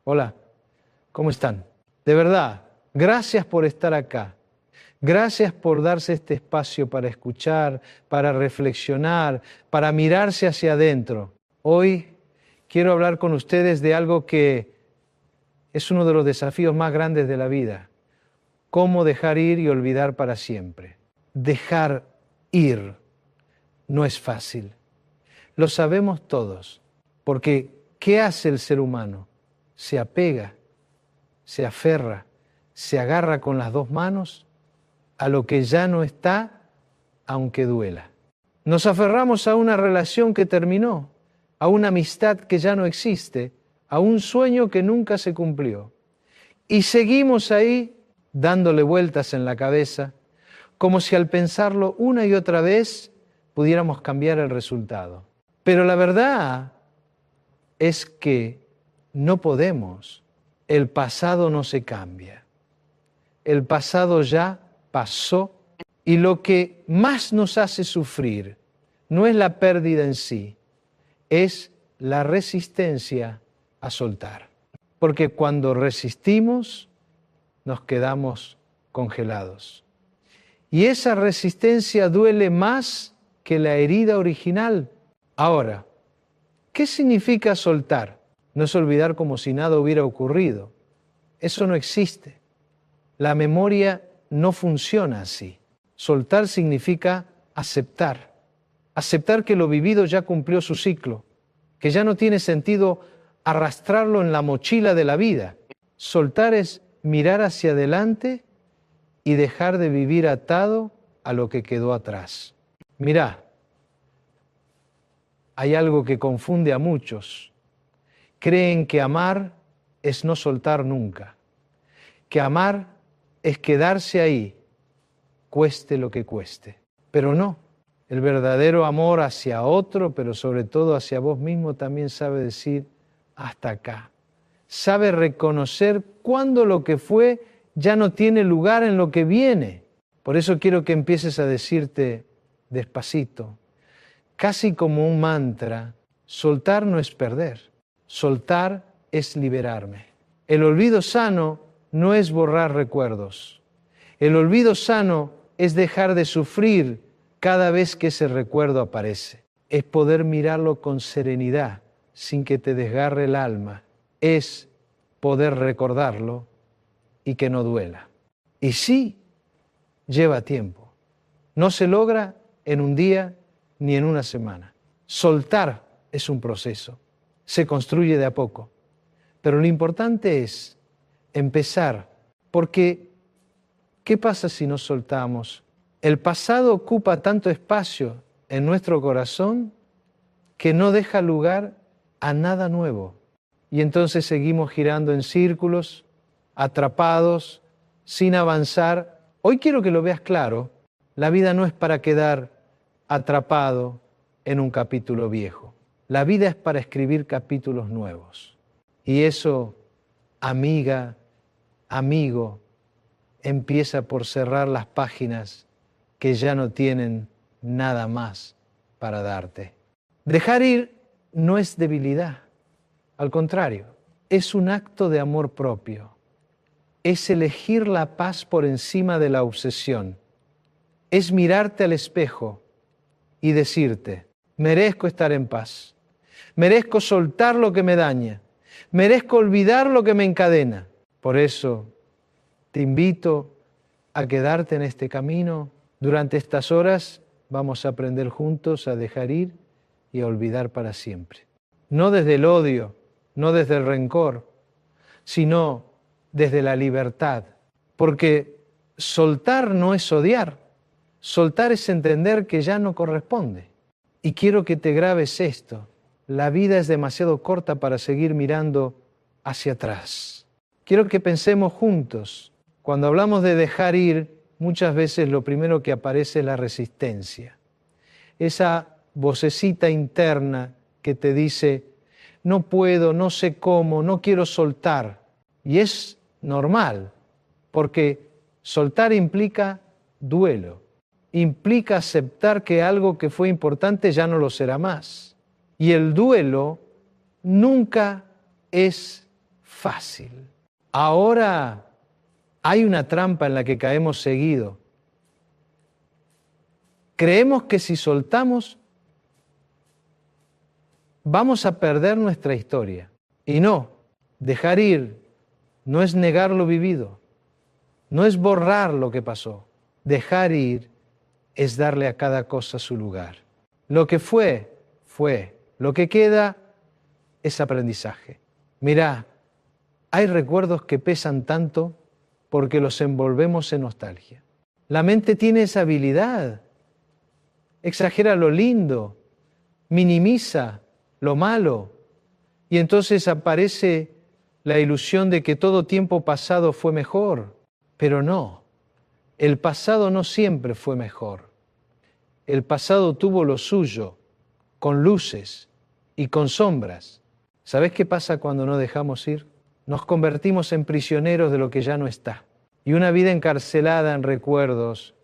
Hola, ¿cómo están? De verdad, gracias por estar acá. Gracias por darse este espacio para escuchar, para reflexionar, para mirarse hacia adentro. Hoy quiero hablar con ustedes de algo que es uno de los desafíos más grandes de la vida. Cómo dejar ir y olvidar para siempre. Dejar ir no es fácil. Lo sabemos todos, porque ¿qué hace el ser humano? Se apega, se aferra, se agarra con las dos manos a lo que ya no está, aunque duela. Nos aferramos a una relación que terminó, a una amistad que ya no existe, a un sueño que nunca se cumplió. Y seguimos ahí dándole vueltas en la cabeza, como si al pensarlo una y otra vez pudiéramos cambiar el resultado. Pero la verdad es que no podemos. El pasado no se cambia. El pasado ya pasó y lo que más nos hace sufrir no es la pérdida en sí, es la resistencia a soltar. Porque cuando resistimos, nos quedamos congelados. Y esa resistencia duele más que la herida original. Ahora, ¿qué significa soltar? No es olvidar como si nada hubiera ocurrido. Eso no existe. La memoria no funciona así. Soltar significa aceptar. Aceptar que lo vivido ya cumplió su ciclo, que ya no tiene sentido arrastrarlo en la mochila de la vida. Soltar es mirar hacia adelante y dejar de vivir atado a lo que quedó atrás. Mirá, hay algo que confunde a muchos. Creen que amar es no soltar nunca, que amar es quedarse ahí, cueste lo que cueste. Pero no, el verdadero amor hacia otro, pero sobre todo hacia vos mismo, también sabe decir hasta acá. Sabe reconocer cuándo lo que fue ya no tiene lugar en lo que viene. Por eso quiero que empieces a decirte despacito, casi como un mantra, soltar no es perder, soltar es liberarme. El olvido sano no es borrar recuerdos. El olvido sano es dejar de sufrir cada vez que ese recuerdo aparece. Es poder mirarlo con serenidad, sin que te desgarre el alma. Es poder recordarlo y que no duela. Y sí, lleva tiempo. No se logra en un día ni en una semana. Soltar es un proceso. Se construye de a poco. Pero lo importante es empezar, porque ¿qué pasa si no soltamos? El pasado ocupa tanto espacio en nuestro corazón que no deja lugar a nada nuevo. Y entonces seguimos girando en círculos, atrapados, sin avanzar. Hoy quiero que lo veas claro, la vida no es para quedar atrapado en un capítulo viejo. La vida es para escribir capítulos nuevos. Y eso, amiga, amigo, empieza por cerrar las páginas que ya no tienen nada más para darte. Dejar ir no es debilidad, al contrario, es un acto de amor propio. Es elegir la paz por encima de la obsesión. Es mirarte al espejo y decirte, merezco estar en paz, merezco soltar lo que me daña, merezco olvidar lo que me encadena. Por eso te invito a quedarte en este camino. Durante estas horas vamos a aprender juntos a dejar ir y a olvidar para siempre. No desde el odio, no desde el rencor, sino desde la libertad. Porque soltar no es odiar, soltar es entender que ya no corresponde. Y quiero que te grabes esto, la vida es demasiado corta para seguir mirando hacia atrás. Quiero que pensemos juntos, cuando hablamos de dejar ir, muchas veces lo primero que aparece es la resistencia. Esa vocecita interna que te dice, no puedo, no sé cómo, no quiero soltar. Y es normal, porque soltar implica duelo, implica aceptar que algo que fue importante ya no lo será más. Y el duelo nunca es fácil. Ahora hay una trampa en la que caemos seguido. Creemos que si soltamos, vamos a perder nuestra historia. Y no, dejar ir no es negar lo vivido, no es borrar lo que pasó. Dejar ir es darle a cada cosa su lugar. Lo que fue, fue. Lo que queda es aprendizaje. Mirá, hay recuerdos que pesan tanto porque los envolvemos en nostalgia. La mente tiene esa habilidad. Exagera lo lindo, minimiza lo malo, y entonces aparece la ilusión de que todo tiempo pasado fue mejor. Pero no, el pasado no siempre fue mejor. El pasado tuvo lo suyo, con luces y con sombras. ¿Sabés qué pasa cuando no dejamos ir? Nos convertimos en prisioneros de lo que ya no está. Y una vida encarcelada en recuerdos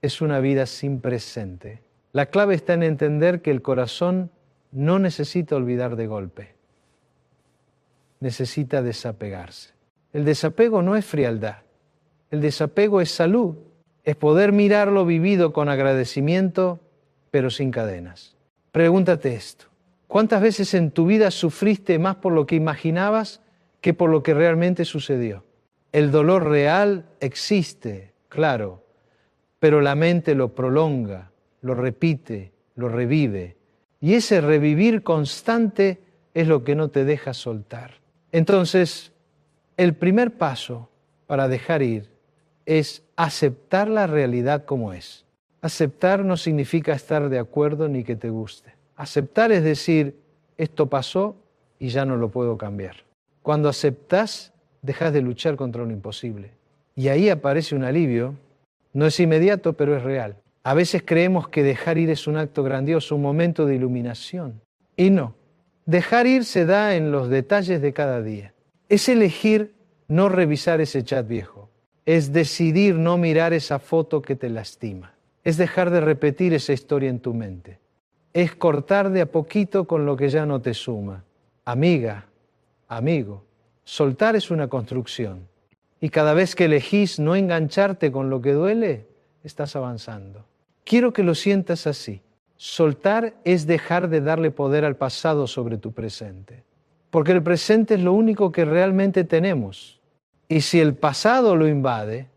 es una vida sin presente. La clave está en entender que el corazón no necesita olvidar de golpe. Necesita desapegarse. El desapego no es frialdad. El desapego es salud. Es poder mirar lo vivido con agradecimiento, pero sin cadenas. Pregúntate esto. ¿Cuántas veces en tu vida sufriste más por lo que imaginabas que por lo que realmente sucedió? El dolor real existe, claro, pero la mente lo prolonga, lo repite, lo revive. Y ese revivir constante es lo que no te deja soltar. Entonces, el primer paso para dejar ir es aceptar la realidad como es. Aceptar no significa estar de acuerdo ni que te guste. Aceptar es decir, esto pasó y ya no lo puedo cambiar. Cuando aceptás, dejas de luchar contra lo imposible. Y ahí aparece un alivio. No es inmediato, pero es real. A veces creemos que dejar ir es un acto grandioso, un momento de iluminación. Y no. Dejar ir se da en los detalles de cada día. Es elegir no revisar ese chat viejo. Es decidir no mirar esa foto que te lastima. Es dejar de repetir esa historia en tu mente. Es cortar de a poquito con lo que ya no te suma. Amiga, amigo, soltar es una construcción. Y cada vez que elegís no engancharte con lo que duele, estás avanzando. Quiero que lo sientas así. Soltar es dejar de darle poder al pasado sobre tu presente. Porque el presente es lo único que realmente tenemos. Y si el pasado lo invade,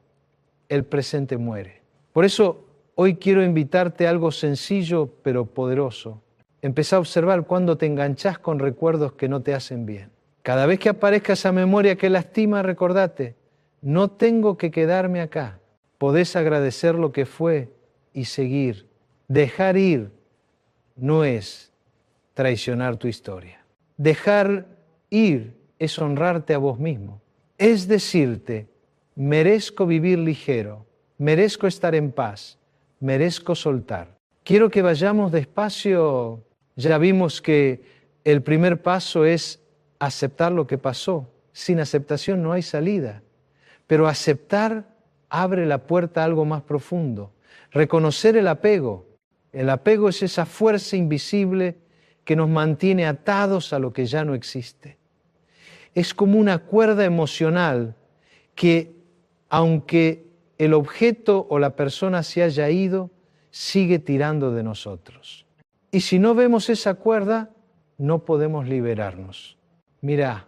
el presente muere. Por eso hoy quiero invitarte a algo sencillo pero poderoso. Empezá a observar cuando te enganchás con recuerdos que no te hacen bien. Cada vez que aparezca esa memoria que lastima, recordate, no tengo que quedarme acá. Podés agradecer lo que fue y seguir. Dejar ir no es traicionar tu historia. Dejar ir es honrarte a vos mismo. Es decirte, merezco vivir ligero, merezco estar en paz, merezco soltar. Quiero que vayamos despacio. Ya vimos que el primer paso es aceptar lo que pasó. Sin aceptación no hay salida. Pero aceptar abre la puerta a algo más profundo. Reconocer el apego. El apego es esa fuerza invisible que nos mantiene atados a lo que ya no existe. Es como una cuerda emocional que, aunque el objeto o la persona se haya ido, sigue tirando de nosotros. Y si no vemos esa cuerda, no podemos liberarnos. Mirá,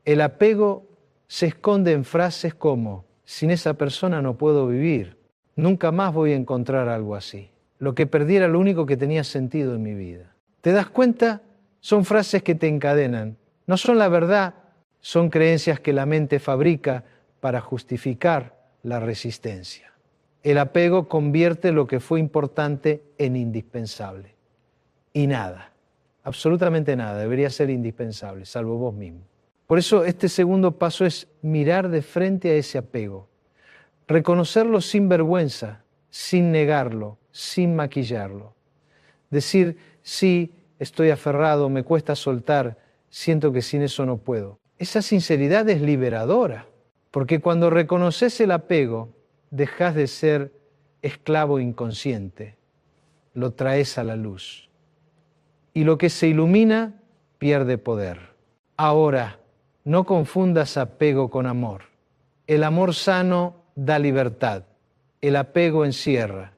el apego se esconde en frases como, sin esa persona no puedo vivir, nunca más voy a encontrar algo así. Lo que perdí era lo único que tenía sentido en mi vida. ¿Te das cuenta? Son frases que te encadenan. No son la verdad, son creencias que la mente fabrica para justificar la resistencia. El apego convierte lo que fue importante en indispensable. Y nada, absolutamente nada, debería ser indispensable, salvo vos mismo. Por eso este segundo paso es mirar de frente a ese apego. Reconocerlo sin vergüenza, sin negarlo, sin maquillarlo. Decir, sí, estoy aferrado, me cuesta soltar, siento que sin eso no puedo. Esa sinceridad es liberadora, porque cuando reconoces el apego, dejas de ser esclavo inconsciente, lo traes a la luz. Y lo que se ilumina pierde poder. Ahora, No confundas apego con amor. El amor sano da libertad. El apego encierra.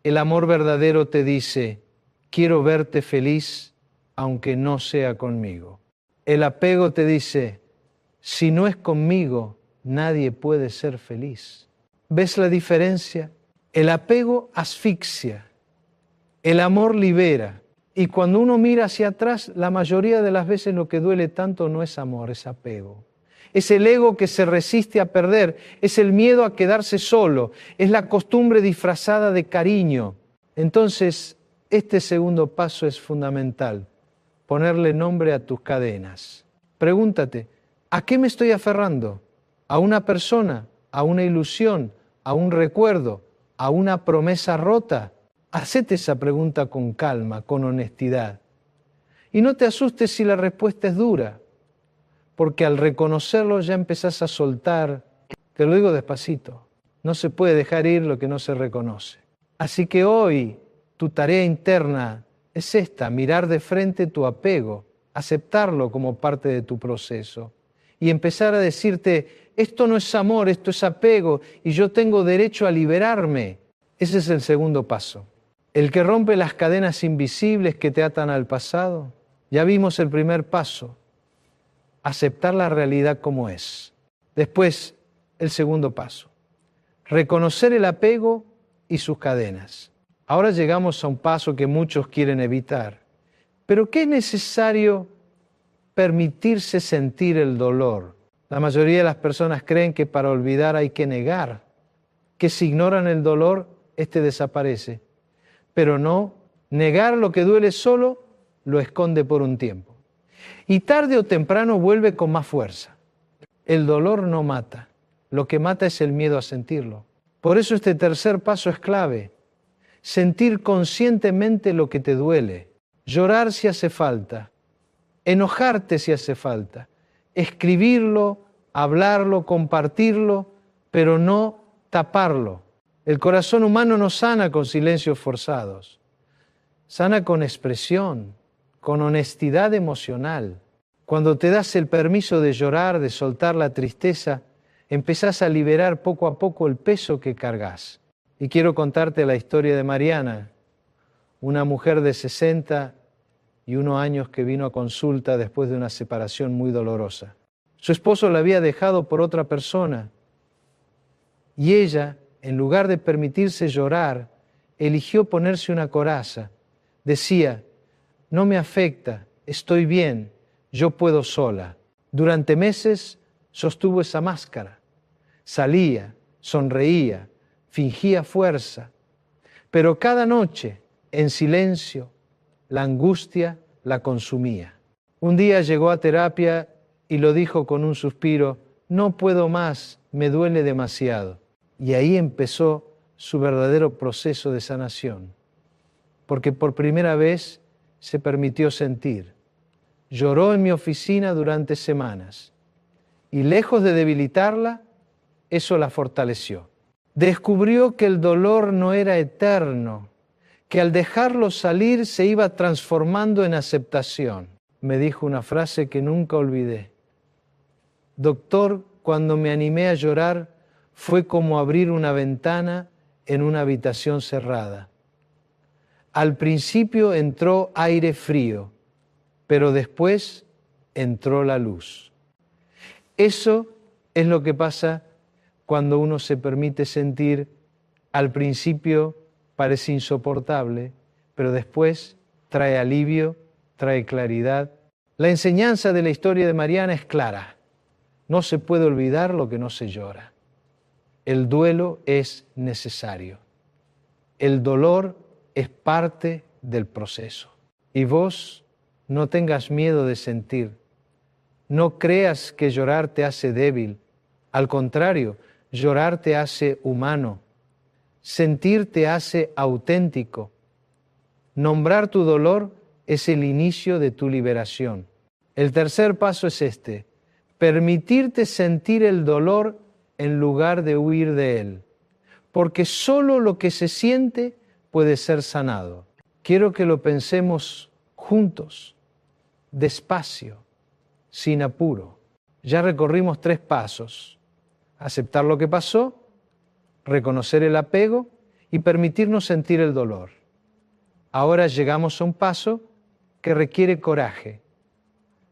El amor verdadero te dice, quiero verte feliz aunque no sea conmigo. El apego te dice, si no es conmigo, nadie puede ser feliz. ¿Ves la diferencia? El apego asfixia, el amor libera. Y cuando uno mira hacia atrás, la mayoría de las veces lo que duele tanto no es amor, es apego. Es el ego que se resiste a perder, es el miedo a quedarse solo, es la costumbre disfrazada de cariño. Entonces, este segundo paso es fundamental, ponerle nombre a tus cadenas. Pregúntate, ¿a qué me estoy aferrando? ¿A una persona? ¿A una ilusión? ¿A un recuerdo? ¿A una promesa rota? Hacete esa pregunta con calma, con honestidad. Y no te asustes si la respuesta es dura, porque al reconocerlo ya empezás a soltar. Te lo digo despacito, no se puede dejar ir lo que no se reconoce. Así que hoy tu tarea interna es esta, mirar de frente tu apego, aceptarlo como parte de tu proceso y empezar a decirte, esto no es amor, esto es apego y yo tengo derecho a liberarme. Ese es el segundo paso. El que rompe las cadenas invisibles que te atan al pasado. Ya vimos el primer paso, aceptar la realidad como es. Después, el segundo paso, reconocer el apego y sus cadenas. Ahora llegamos a un paso que muchos quieren evitar. Pero ¿qué es necesario permitirse sentir el dolor? La mayoría de las personas creen que para olvidar hay que negar, que si ignoran el dolor, este desaparece. Pero no, negar lo que duele solo lo esconde por un tiempo. Y tarde o temprano vuelve con más fuerza. El dolor no mata, lo que mata es el miedo a sentirlo. Por eso este tercer paso es clave. Sentir conscientemente lo que te duele, llorar si hace falta, enojarte si hace falta, escribirlo, hablarlo, compartirlo, pero no taparlo. El corazón humano no sana con silencios forzados, sana con expresión, con honestidad emocional. Cuando te das el permiso de llorar, de soltar la tristeza, empezás a liberar poco a poco el peso que cargas. Y quiero contarte la historia de Mariana, una mujer de 61 años que vino a consulta después de una separación muy dolorosa. Su esposo la había dejado por otra persona y ella, en lugar de permitirse llorar, eligió ponerse una coraza. Decía, no me afecta, estoy bien, yo puedo sola. Durante meses sostuvo esa máscara. Salía, sonreía, fingía fuerza, pero cada noche, en silencio, la angustia la consumía. Un día llegó a terapia y lo dijo con un suspiro, no puedo más, me duele demasiado. Y ahí empezó su verdadero proceso de sanación, porque por primera vez se permitió sentir. Lloró en mi oficina durante semanas y lejos de debilitarla, eso la fortaleció. Descubrió que el dolor no era eterno, que al dejarlo salir se iba transformando en aceptación. Me dijo una frase que nunca olvidé. Doctor, cuando me animé a llorar, fue como abrir una ventana en una habitación cerrada. Al principio entró aire frío, pero después entró la luz. Eso es lo que pasa cuando uno se permite sentir. Al principio parece insoportable, pero después trae alivio, trae claridad. La enseñanza de la historia de Mariana es clara. No se puede olvidar lo que no se llora. El duelo es necesario. El dolor es parte del proceso. Y vos no tengas miedo de sentir. No creas que llorar te hace débil. Al contrario, llorar te hace humano. Sentir te hace auténtico. Nombrar tu dolor es el inicio de tu liberación. El tercer paso es este: permitirte sentir el dolor en lugar de huir de él, porque solo lo que se siente puede ser sanado. Quiero que lo pensemos juntos, despacio, sin apuro. Ya recorrimos 3 pasos: aceptar lo que pasó, reconocer el apego y permitirnos sentir el dolor. Ahora llegamos a un paso que requiere coraje: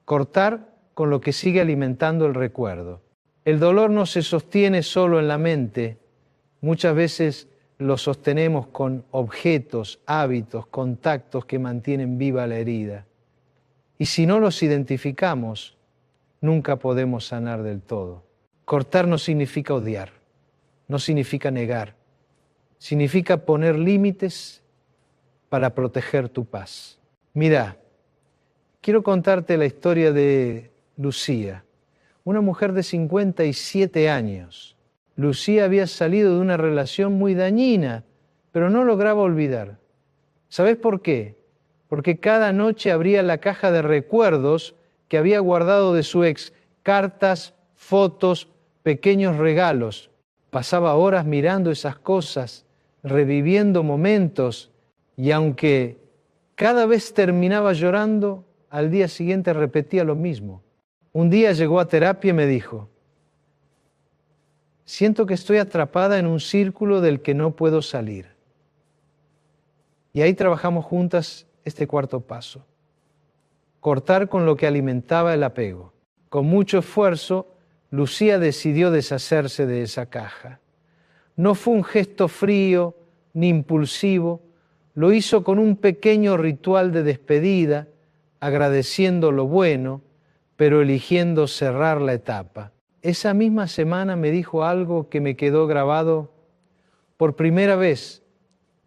cortar con lo que sigue alimentando el recuerdo. El dolor no se sostiene solo en la mente, muchas veces lo sostenemos con objetos, hábitos, contactos que mantienen viva la herida. Y si no los identificamos, nunca podemos sanar del todo. Cortar no significa odiar, no significa negar, significa poner límites para proteger tu paz. Mira, quiero contarte la historia de Lucía, una mujer de 57 años. Lucía había salido de una relación muy dañina, pero no lograba olvidar. ¿Sabes por qué? Porque cada noche abría la caja de recuerdos que había guardado de su ex, cartas, fotos, pequeños regalos. Pasaba horas mirando esas cosas, reviviendo momentos, y aunque cada vez terminaba llorando, al día siguiente repetía lo mismo. Un día llegó a terapia y me dijo: siento que estoy atrapada en un círculo del que no puedo salir. Y ahí trabajamos juntas este 4.º paso: cortar con lo que alimentaba el apego. Con mucho esfuerzo, Lucía decidió deshacerse de esa caja. No fue un gesto frío ni impulsivo, lo hizo con un pequeño ritual de despedida, agradeciendo lo bueno, pero eligiendo cerrar la etapa. Esa misma semana me dijo algo que me quedó grabado: por primera vez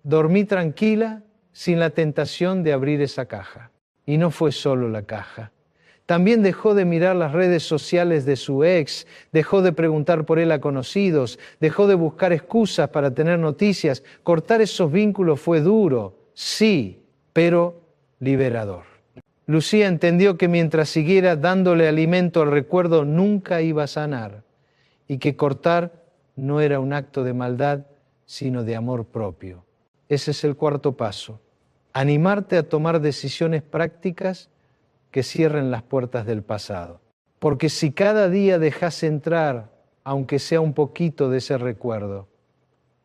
dormí tranquila sin la tentación de abrir esa caja. Y no fue solo la caja. También dejó de mirar las redes sociales de su ex, dejó de preguntar por él a conocidos, dejó de buscar excusas para tener noticias. Cortar esos vínculos fue duro, sí, pero liberador. Lucía entendió que mientras siguiera dándole alimento al recuerdo nunca iba a sanar, y que cortar no era un acto de maldad, sino de amor propio. Ese es el 4.º paso: animarte a tomar decisiones prácticas que cierren las puertas del pasado. Porque si cada día dejas entrar, aunque sea un poquito de ese recuerdo,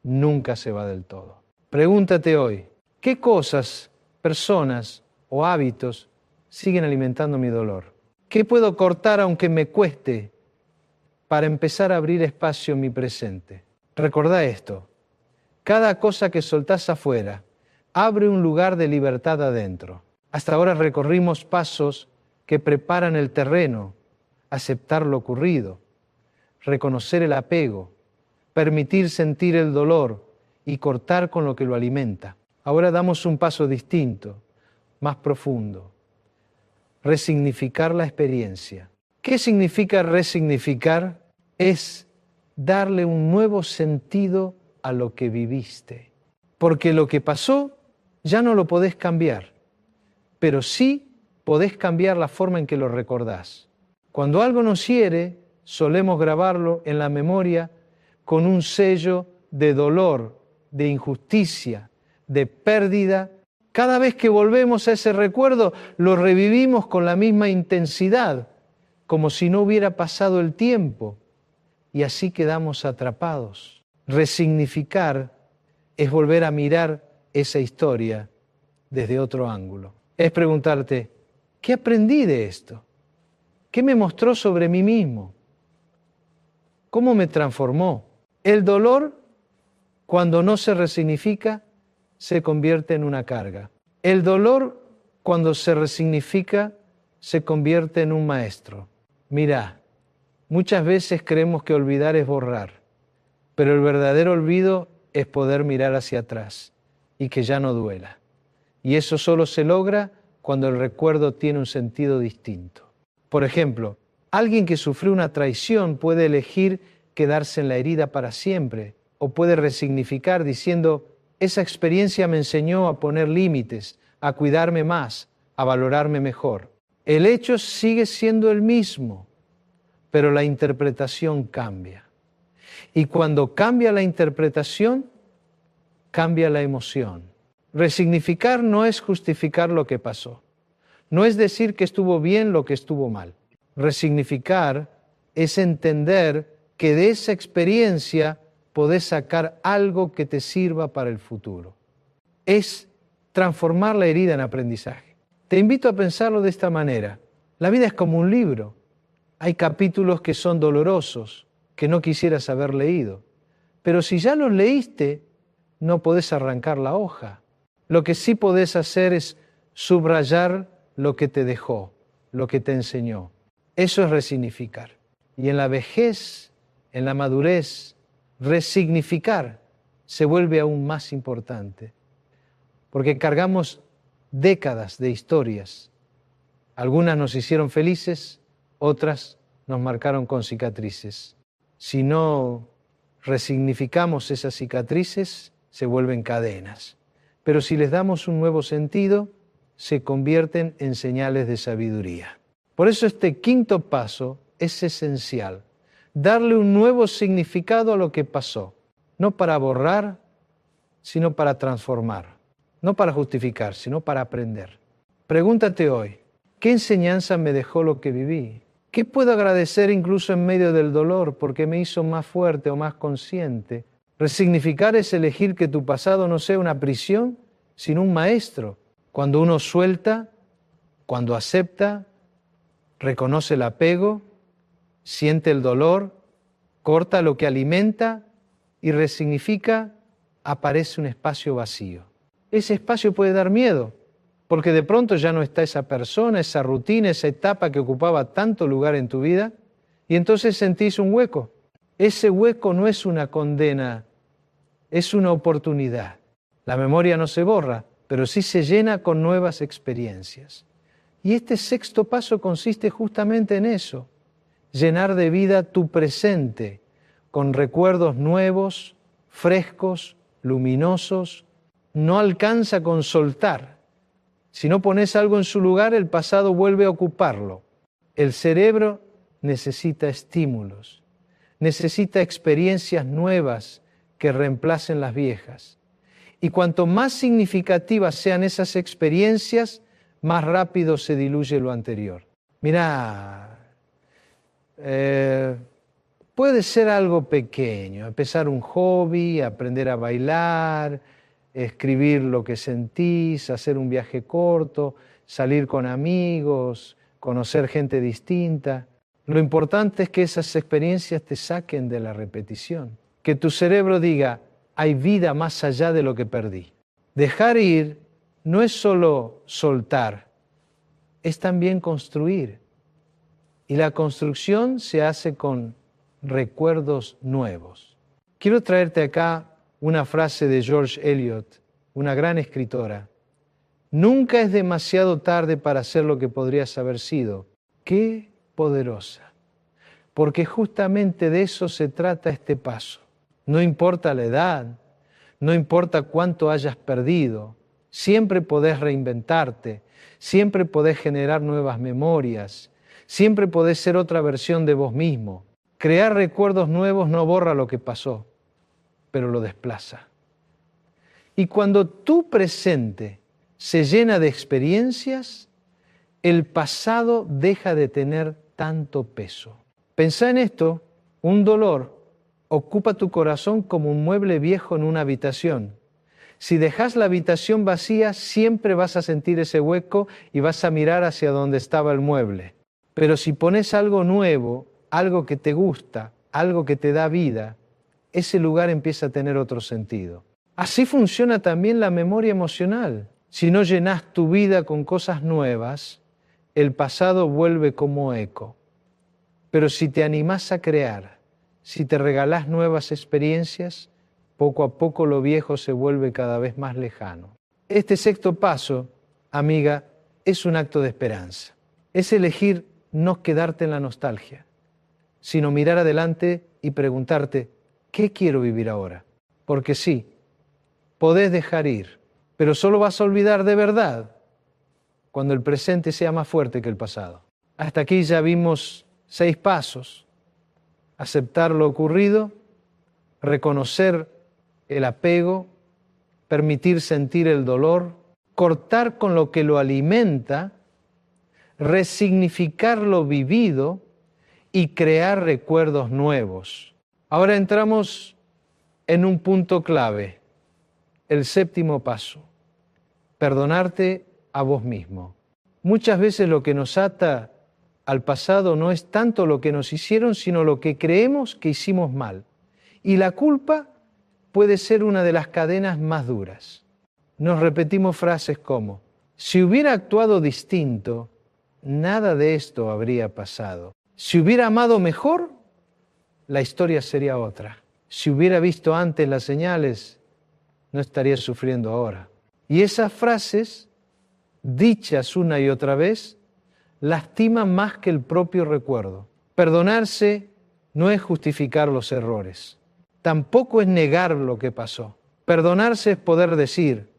nunca se va del todo. Pregúntate hoy: ¿qué cosas, personas o hábitos siguen alimentando mi dolor? ¿Qué puedo cortar aunque me cueste para empezar a abrir espacio en mi presente? Recordá esto: cada cosa que soltás afuera abre un lugar de libertad adentro. Hasta ahora recorrimos pasos que preparan el terreno: aceptar lo ocurrido, reconocer el apego, permitir sentir el dolor y cortar con lo que lo alimenta. Ahora damos un paso distinto, más profundo: resignificar la experiencia. ¿Qué significa resignificar? Es darle un nuevo sentido a lo que viviste. Porque lo que pasó ya no lo podés cambiar, pero sí podés cambiar la forma en que lo recordás. Cuando algo nos hiere, solemos grabarlo en la memoria con un sello de dolor, de injusticia, de pérdida. Cada vez que volvemos a ese recuerdo, lo revivimos con la misma intensidad, como si no hubiera pasado el tiempo, y así quedamos atrapados. Resignificar es volver a mirar esa historia desde otro ángulo. Es preguntarte: ¿qué aprendí de esto? ¿Qué me mostró sobre mí mismo? ¿Cómo me transformó? El dolor, cuando no se resignifica, se convierte en una carga. El dolor, cuando se resignifica, se convierte en un maestro. Mirá, muchas veces creemos que olvidar es borrar, pero el verdadero olvido es poder mirar hacia atrás y que ya no duela. Y eso solo se logra cuando el recuerdo tiene un sentido distinto. Por ejemplo, alguien que sufrió una traición puede elegir quedarse en la herida para siempre, o puede resignificar diciendo: esa experiencia me enseñó a poner límites, a cuidarme más, a valorarme mejor. El hecho sigue siendo el mismo, pero la interpretación cambia. Y cuando cambia la interpretación, cambia la emoción. Resignificar no es justificar lo que pasó. No es decir que estuvo bien lo que estuvo mal. Resignificar es entender que de esa experiencia podés sacar algo que te sirva para el futuro. Es transformar la herida en aprendizaje. Te invito a pensarlo de esta manera. La vida es como un libro. Hay capítulos que son dolorosos, que no quisieras haber leído. Pero si ya los leíste, no podés arrancar la hoja. Lo que sí podés hacer es subrayar lo que te dejó, lo que te enseñó. Eso es resignificar. Y en la vejez, en la madurez, resignificar se vuelve aún más importante. Porque cargamos décadas de historias. Algunas nos hicieron felices, otras nos marcaron con cicatrices. Si no resignificamos esas cicatrices, se vuelven cadenas. Pero si les damos un nuevo sentido, se convierten en señales de sabiduría. Por eso este quinto paso es esencial. Darle un nuevo significado a lo que pasó. No para borrar, sino para transformar. No para justificar, sino para aprender. Pregúntate hoy, ¿qué enseñanza me dejó lo que viví? ¿Qué puedo agradecer incluso en medio del dolor porque me hizo más fuerte o más consciente? Resignificar es elegir que tu pasado no sea una prisión, sino un maestro. Cuando uno suelta, cuando acepta, reconoce el apego, siente el dolor, corta lo que alimenta y resignifica, aparece un espacio vacío. Ese espacio puede dar miedo, porque de pronto ya no está esa persona, esa rutina, esa etapa que ocupaba tanto lugar en tu vida, y entonces sentís un hueco. Ese hueco no es una condena, es una oportunidad. La memoria no se borra, pero sí se llena con nuevas experiencias. Y este sexto paso consiste justamente en eso, llenar de vida tu presente con recuerdos nuevos, frescos, luminosos. No alcanza con soltar. Si no pones algo en su lugar, el pasado vuelve a ocuparlo. El cerebro necesita estímulos, necesita experiencias nuevas que reemplacen las viejas. Y cuanto más significativas sean esas experiencias, más rápido se diluye lo anterior. Mirá, puede ser algo pequeño, empezar un hobby, aprender a bailar, escribir lo que sentís, hacer un viaje corto, salir con amigos, conocer gente distinta. Lo importante es que esas experiencias te saquen de la repetición, que tu cerebro diga, hay vida más allá de lo que perdí. Dejar ir no es solo soltar, es también construir. Y la construcción se hace con recuerdos nuevos. Quiero traerte acá una frase de George Eliot, una gran escritora. Nunca es demasiado tarde para ser lo que podrías haber sido. ¡Qué poderosa! Porque justamente de eso se trata este paso. No importa la edad, no importa cuánto hayas perdido, siempre podés reinventarte, siempre podés generar nuevas memorias, siempre podés ser otra versión de vos mismo. Crear recuerdos nuevos no borra lo que pasó, pero lo desplaza. Y cuando tu presente se llena de experiencias, el pasado deja de tener tanto peso. Pensá en esto, un dolor ocupa tu corazón como un mueble viejo en una habitación. Si dejas la habitación vacía, siempre vas a sentir ese hueco y vas a mirar hacia donde estaba el mueble. Pero si pones algo nuevo, algo que te gusta, algo que te da vida, ese lugar empieza a tener otro sentido. Así funciona también la memoria emocional. Si no llenas tu vida con cosas nuevas, el pasado vuelve como eco. Pero si te animás a crear, si te regalás nuevas experiencias, poco a poco lo viejo se vuelve cada vez más lejano. Este sexto paso, amiga, es un acto de esperanza. Es elegir no quedarte en la nostalgia, sino mirar adelante y preguntarte, ¿qué quiero vivir ahora? Porque sí, podés dejar ir, pero solo vas a olvidar de verdad cuando el presente sea más fuerte que el pasado. Hasta aquí ya vimos 6 pasos. Aceptar lo ocurrido, reconocer el apego, permitir sentir el dolor, cortar con lo que lo alimenta, resignificar lo vivido y crear recuerdos nuevos. Ahora entramos en un punto clave, el séptimo paso, perdonarte a vos mismo. Muchas veces lo que nos ata al pasado no es tanto lo que nos hicieron, sino lo que creemos que hicimos mal. Y la culpa puede ser una de las cadenas más duras. Nos repetimos frases como, si hubiera actuado distinto, nada de esto habría pasado. Si hubiera amado mejor, la historia sería otra. Si hubiera visto antes las señales, no estaría sufriendo ahora. Y esas frases, dichas una y otra vez, lastiman más que el propio recuerdo. Perdonarse no es justificar los errores. Tampoco es negar lo que pasó. Perdonarse es poder decir,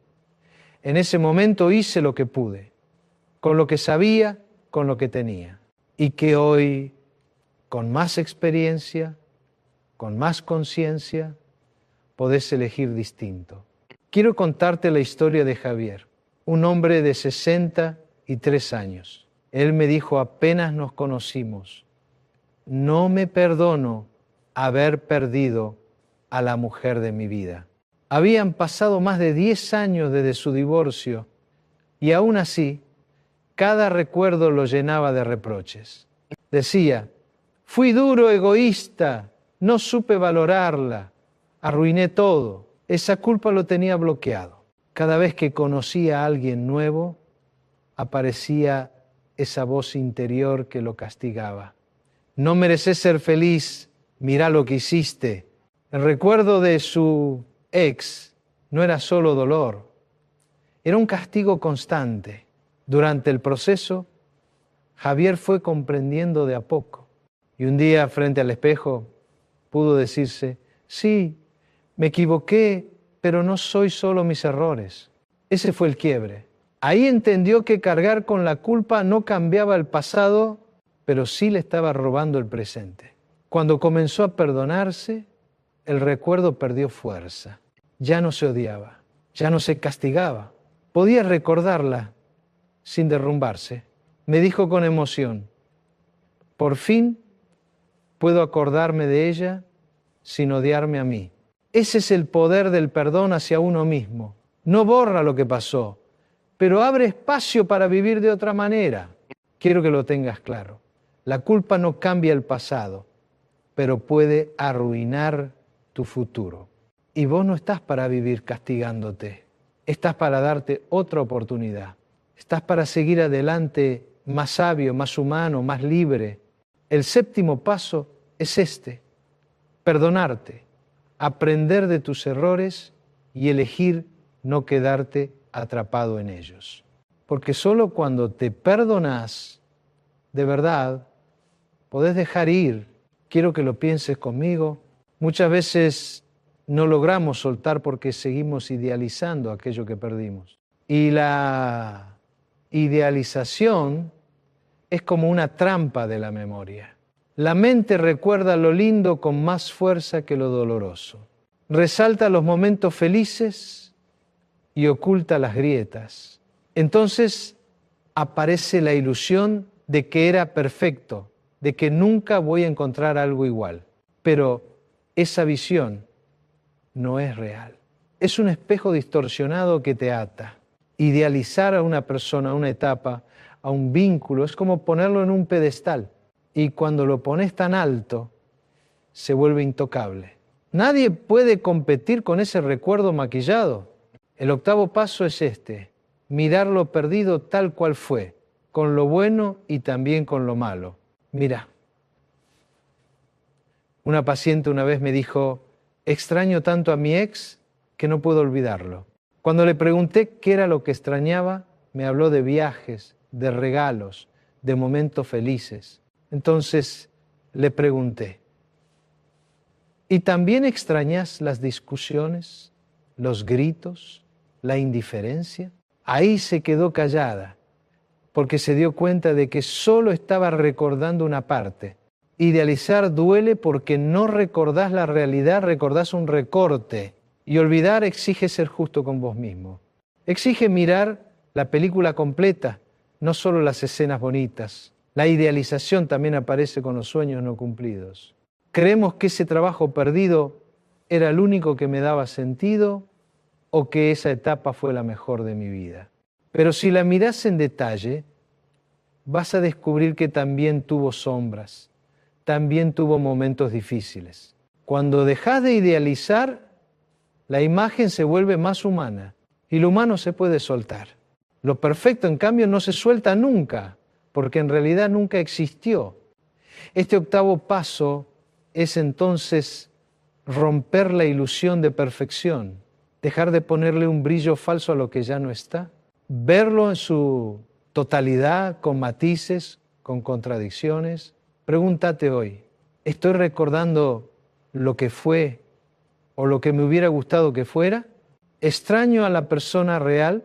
en ese momento hice lo que pude, con lo que sabía, con lo que tenía. Y que hoy, con más experiencia, con más conciencia, podés elegir distinto. Quiero contarte la historia de Javier, un hombre de 63 años. Él me dijo apenas nos conocimos, no me perdono haber perdido a la mujer de mi vida. Habían pasado más de 10 años desde su divorcio y aún así, cada recuerdo lo llenaba de reproches. Decía, fui duro, egoísta, no supe valorarla, arruiné todo. Esa culpa lo tenía bloqueado. Cada vez que conocía a alguien nuevo, aparecía esa voz interior que lo castigaba. No mereces ser feliz, mirá lo que hiciste. El recuerdo de su ex no era solo dolor, era un castigo constante. Durante el proceso, Javier fue comprendiendo de a poco. Y un día, frente al espejo, pudo decirse, sí, me equivoqué, pero no soy solo mis errores. Ese fue el quiebre. Ahí entendió que cargar con la culpa no cambiaba el pasado, pero sí le estaba robando el presente. Cuando comenzó a perdonarse, el recuerdo perdió fuerza. Ya no se odiaba, ya no se castigaba. Podía recordarla sin derrumbarse. Me dijo con emoción, por fin puedo acordarme de ella sin odiarme a mí. Ese es el poder del perdón hacia uno mismo. No borra lo que pasó, pero abre espacio para vivir de otra manera. Quiero que lo tengas claro. La culpa no cambia el pasado, pero puede arruinar tu futuro. Y vos no estás para vivir castigándote. Estás para darte otra oportunidad. Estás para seguir adelante más sabio, más humano, más libre. El séptimo paso es este: perdonarte, aprender de tus errores y elegir no quedarte atrapado en ellos. Porque solo cuando te perdonás, de verdad, podés dejar ir. Quiero que lo pienses conmigo. Muchas veces no logramos soltar porque seguimos idealizando aquello que perdimos. Y la idealización es como una trampa de la memoria. La mente recuerda lo lindo con más fuerza que lo doloroso. Resalta los momentos felices y oculta las grietas. Entonces aparece la ilusión de que era perfecto, de que nunca voy a encontrar algo igual. Pero esa visión no es real. Es un espejo distorsionado que te ata. Idealizar a una persona, a una etapa, a un vínculo, es como ponerlo en un pedestal. Y cuando lo pones tan alto, se vuelve intocable. Nadie puede competir con ese recuerdo maquillado. El octavo paso es este: mirar lo perdido tal cual fue, con lo bueno y también con lo malo. Mira, una paciente una vez me dijo, extraño tanto a mi ex que no puedo olvidarlo. Cuando le pregunté qué era lo que extrañaba, me habló de viajes, de regalos, de momentos felices. Entonces le pregunté, ¿y también extrañas las discusiones, los gritos, la indiferencia? Ahí se quedó callada, porque se dio cuenta de que solo estaba recordando una parte. Idealizar duele porque no recordás la realidad, recordás un recorte. Y olvidar exige ser justo con vos mismo. Exige mirar la película completa, no solo las escenas bonitas. La idealización también aparece con los sueños no cumplidos. Creemos que ese trabajo perdido era el único que me daba sentido o que esa etapa fue la mejor de mi vida. Pero si la mirás en detalle, vas a descubrir que también tuvo sombras, también tuvo momentos difíciles. Cuando dejas de idealizar, la imagen se vuelve más humana y lo humano se puede soltar. Lo perfecto, en cambio, no se suelta nunca, porque en realidad nunca existió. Este octavo paso es entonces romper la ilusión de perfección, dejar de ponerle un brillo falso a lo que ya no está, verlo en su totalidad, con matices, con contradicciones. Pregúntate hoy, ¿estoy recordando lo que fue o lo que me hubiera gustado que fuera? ¿Extraño a la persona real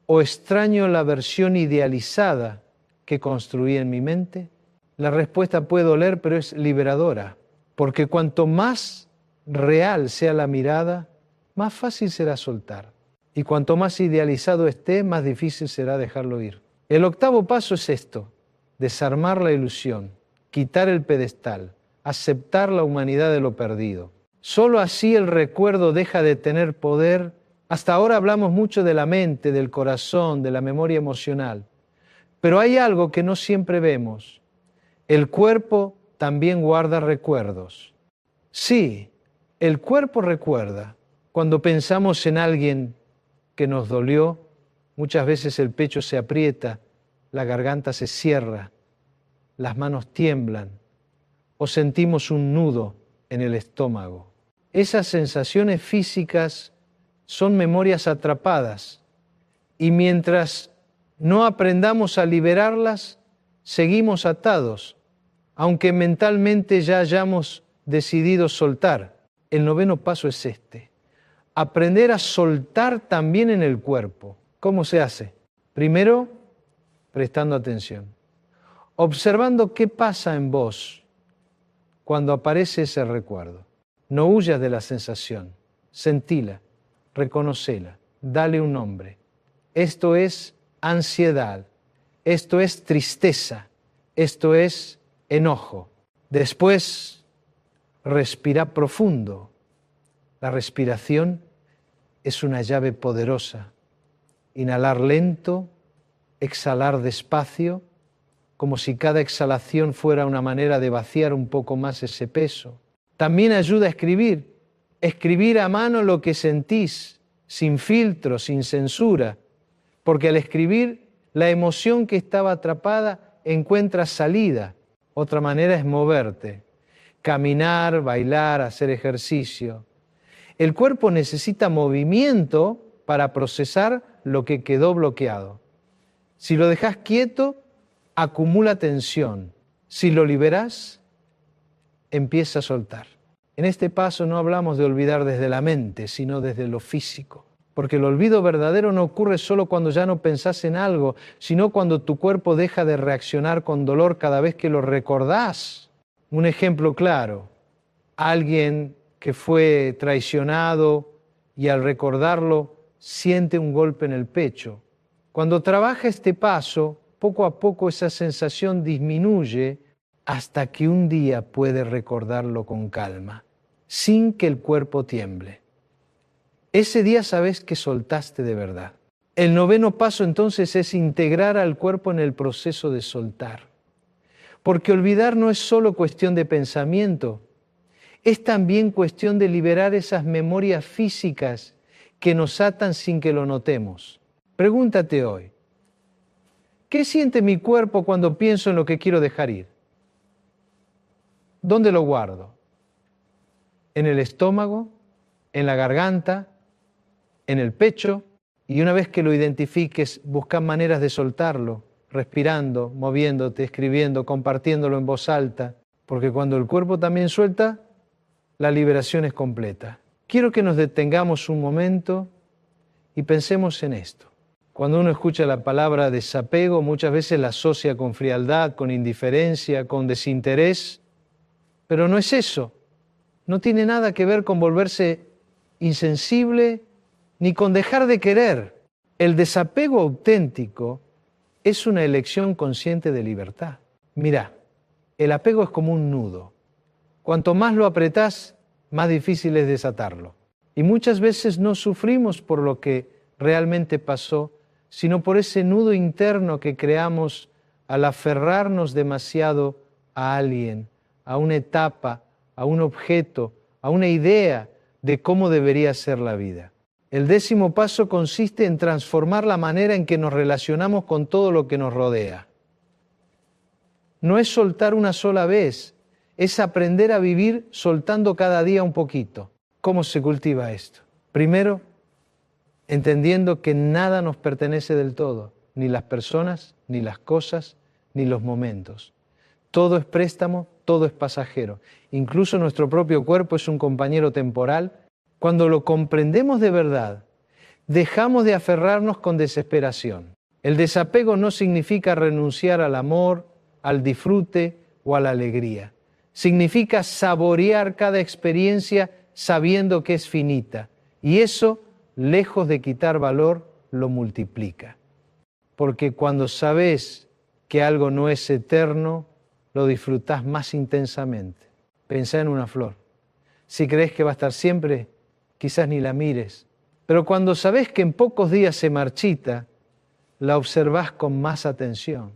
o extraño la versión idealizada que construí en mi mente? La respuesta puede doler, pero es liberadora, porque cuanto más real sea la mirada, más fácil será soltar. Y cuanto más idealizado esté, más difícil será dejarlo ir. El octavo paso es esto: desarmar la ilusión, quitar el pedestal, aceptar la humanidad de lo perdido. Solo así el recuerdo deja de tener poder. Hasta ahora hablamos mucho de la mente, del corazón, de la memoria emocional, pero hay algo que no siempre vemos. El cuerpo también guarda recuerdos. Sí, el cuerpo recuerda. Cuando pensamos en alguien que nos dolió, muchas veces el pecho se aprieta, la garganta se cierra, las manos tiemblan o sentimos un nudo en el estómago. Esas sensaciones físicas son memorias atrapadas y mientras no aprendamos a liberarlas, seguimos atados, aunque mentalmente ya hayamos decidido soltar. El noveno paso es este: aprender a soltar también en el cuerpo. ¿Cómo se hace? Primero, prestando atención, observando qué pasa en vos cuando aparece ese recuerdo. No huyas de la sensación, sentila, reconocela, dale un nombre. Esto es ansiedad, esto es tristeza, esto es enojo. Después, respira profundo. La respiración es una llave poderosa. Inhalar lento, exhalar despacio, como si cada exhalación fuera una manera de vaciar un poco más ese peso. También ayuda a escribir a mano lo que sentís, sin filtro, sin censura, porque al escribir la emoción que estaba atrapada encuentra salida. Otra manera es moverte, caminar, bailar, hacer ejercicio. El cuerpo necesita movimiento para procesar lo que quedó bloqueado. Si lo dejas quieto, acumula tensión. Si lo liberás, empieza a soltar. En este paso no hablamos de olvidar desde la mente, sino desde lo físico. Porque el olvido verdadero no ocurre solo cuando ya no pensás en algo, sino cuando tu cuerpo deja de reaccionar con dolor cada vez que lo recordás. Un ejemplo claro: alguien que fue traicionado y al recordarlo siente un golpe en el pecho. Cuando trabaja este paso, poco a poco esa sensación disminuye hasta que un día puede recordarlo con calma, sin que el cuerpo tiemble. Ese día sabes que soltaste de verdad. El noveno paso entonces es integrar al cuerpo en el proceso de soltar. Porque olvidar no es solo cuestión de pensamiento, es también cuestión de liberar esas memorias físicas que nos atan sin que lo notemos. Pregúntate hoy, ¿qué siente mi cuerpo cuando pienso en lo que quiero dejar ir? ¿Dónde lo guardo? ¿En el estómago? ¿En la garganta? ¿En el pecho? Y una vez que lo identifiques, busca maneras de soltarlo, respirando, moviéndote, escribiendo, compartiéndolo en voz alta, porque cuando el cuerpo también suelta, la liberación es completa. Quiero que nos detengamos un momento y pensemos en esto. Cuando uno escucha la palabra desapego, muchas veces la asocia con frialdad, con indiferencia, con desinterés, pero no es eso. No tiene nada que ver con volverse insensible ni con dejar de querer. El desapego auténtico es una elección consciente de libertad. Mirá, el apego es como un nudo. Cuanto más lo apretás, más difícil es desatarlo. Y muchas veces no sufrimos por lo que realmente pasó, sino por ese nudo interno que creamos al aferrarnos demasiado a alguien, a una etapa, a un objeto, a una idea de cómo debería ser la vida. El 10º paso consiste en transformar la manera en que nos relacionamos con todo lo que nos rodea. No es soltar una sola vez, es aprender a vivir soltando cada día un poquito. ¿Cómo se cultiva esto? Primero, entendiendo que nada nos pertenece del todo, ni las personas, ni las cosas, ni los momentos. Todo es préstamo, todo es pasajero. Incluso nuestro propio cuerpo es un compañero temporal. Cuando lo comprendemos de verdad, dejamos de aferrarnos con desesperación. El desapego no significa renunciar al amor, al disfrute o a la alegría. Significa saborear cada experiencia sabiendo que es finita. Y eso, lejos de quitar valor, lo multiplica. Porque cuando sabes que algo no es eterno, lo disfrutás más intensamente. Pensá en una flor. Si crees que va a estar siempre, quizás ni la mires. Pero cuando sabes que en pocos días se marchita, la observás con más atención,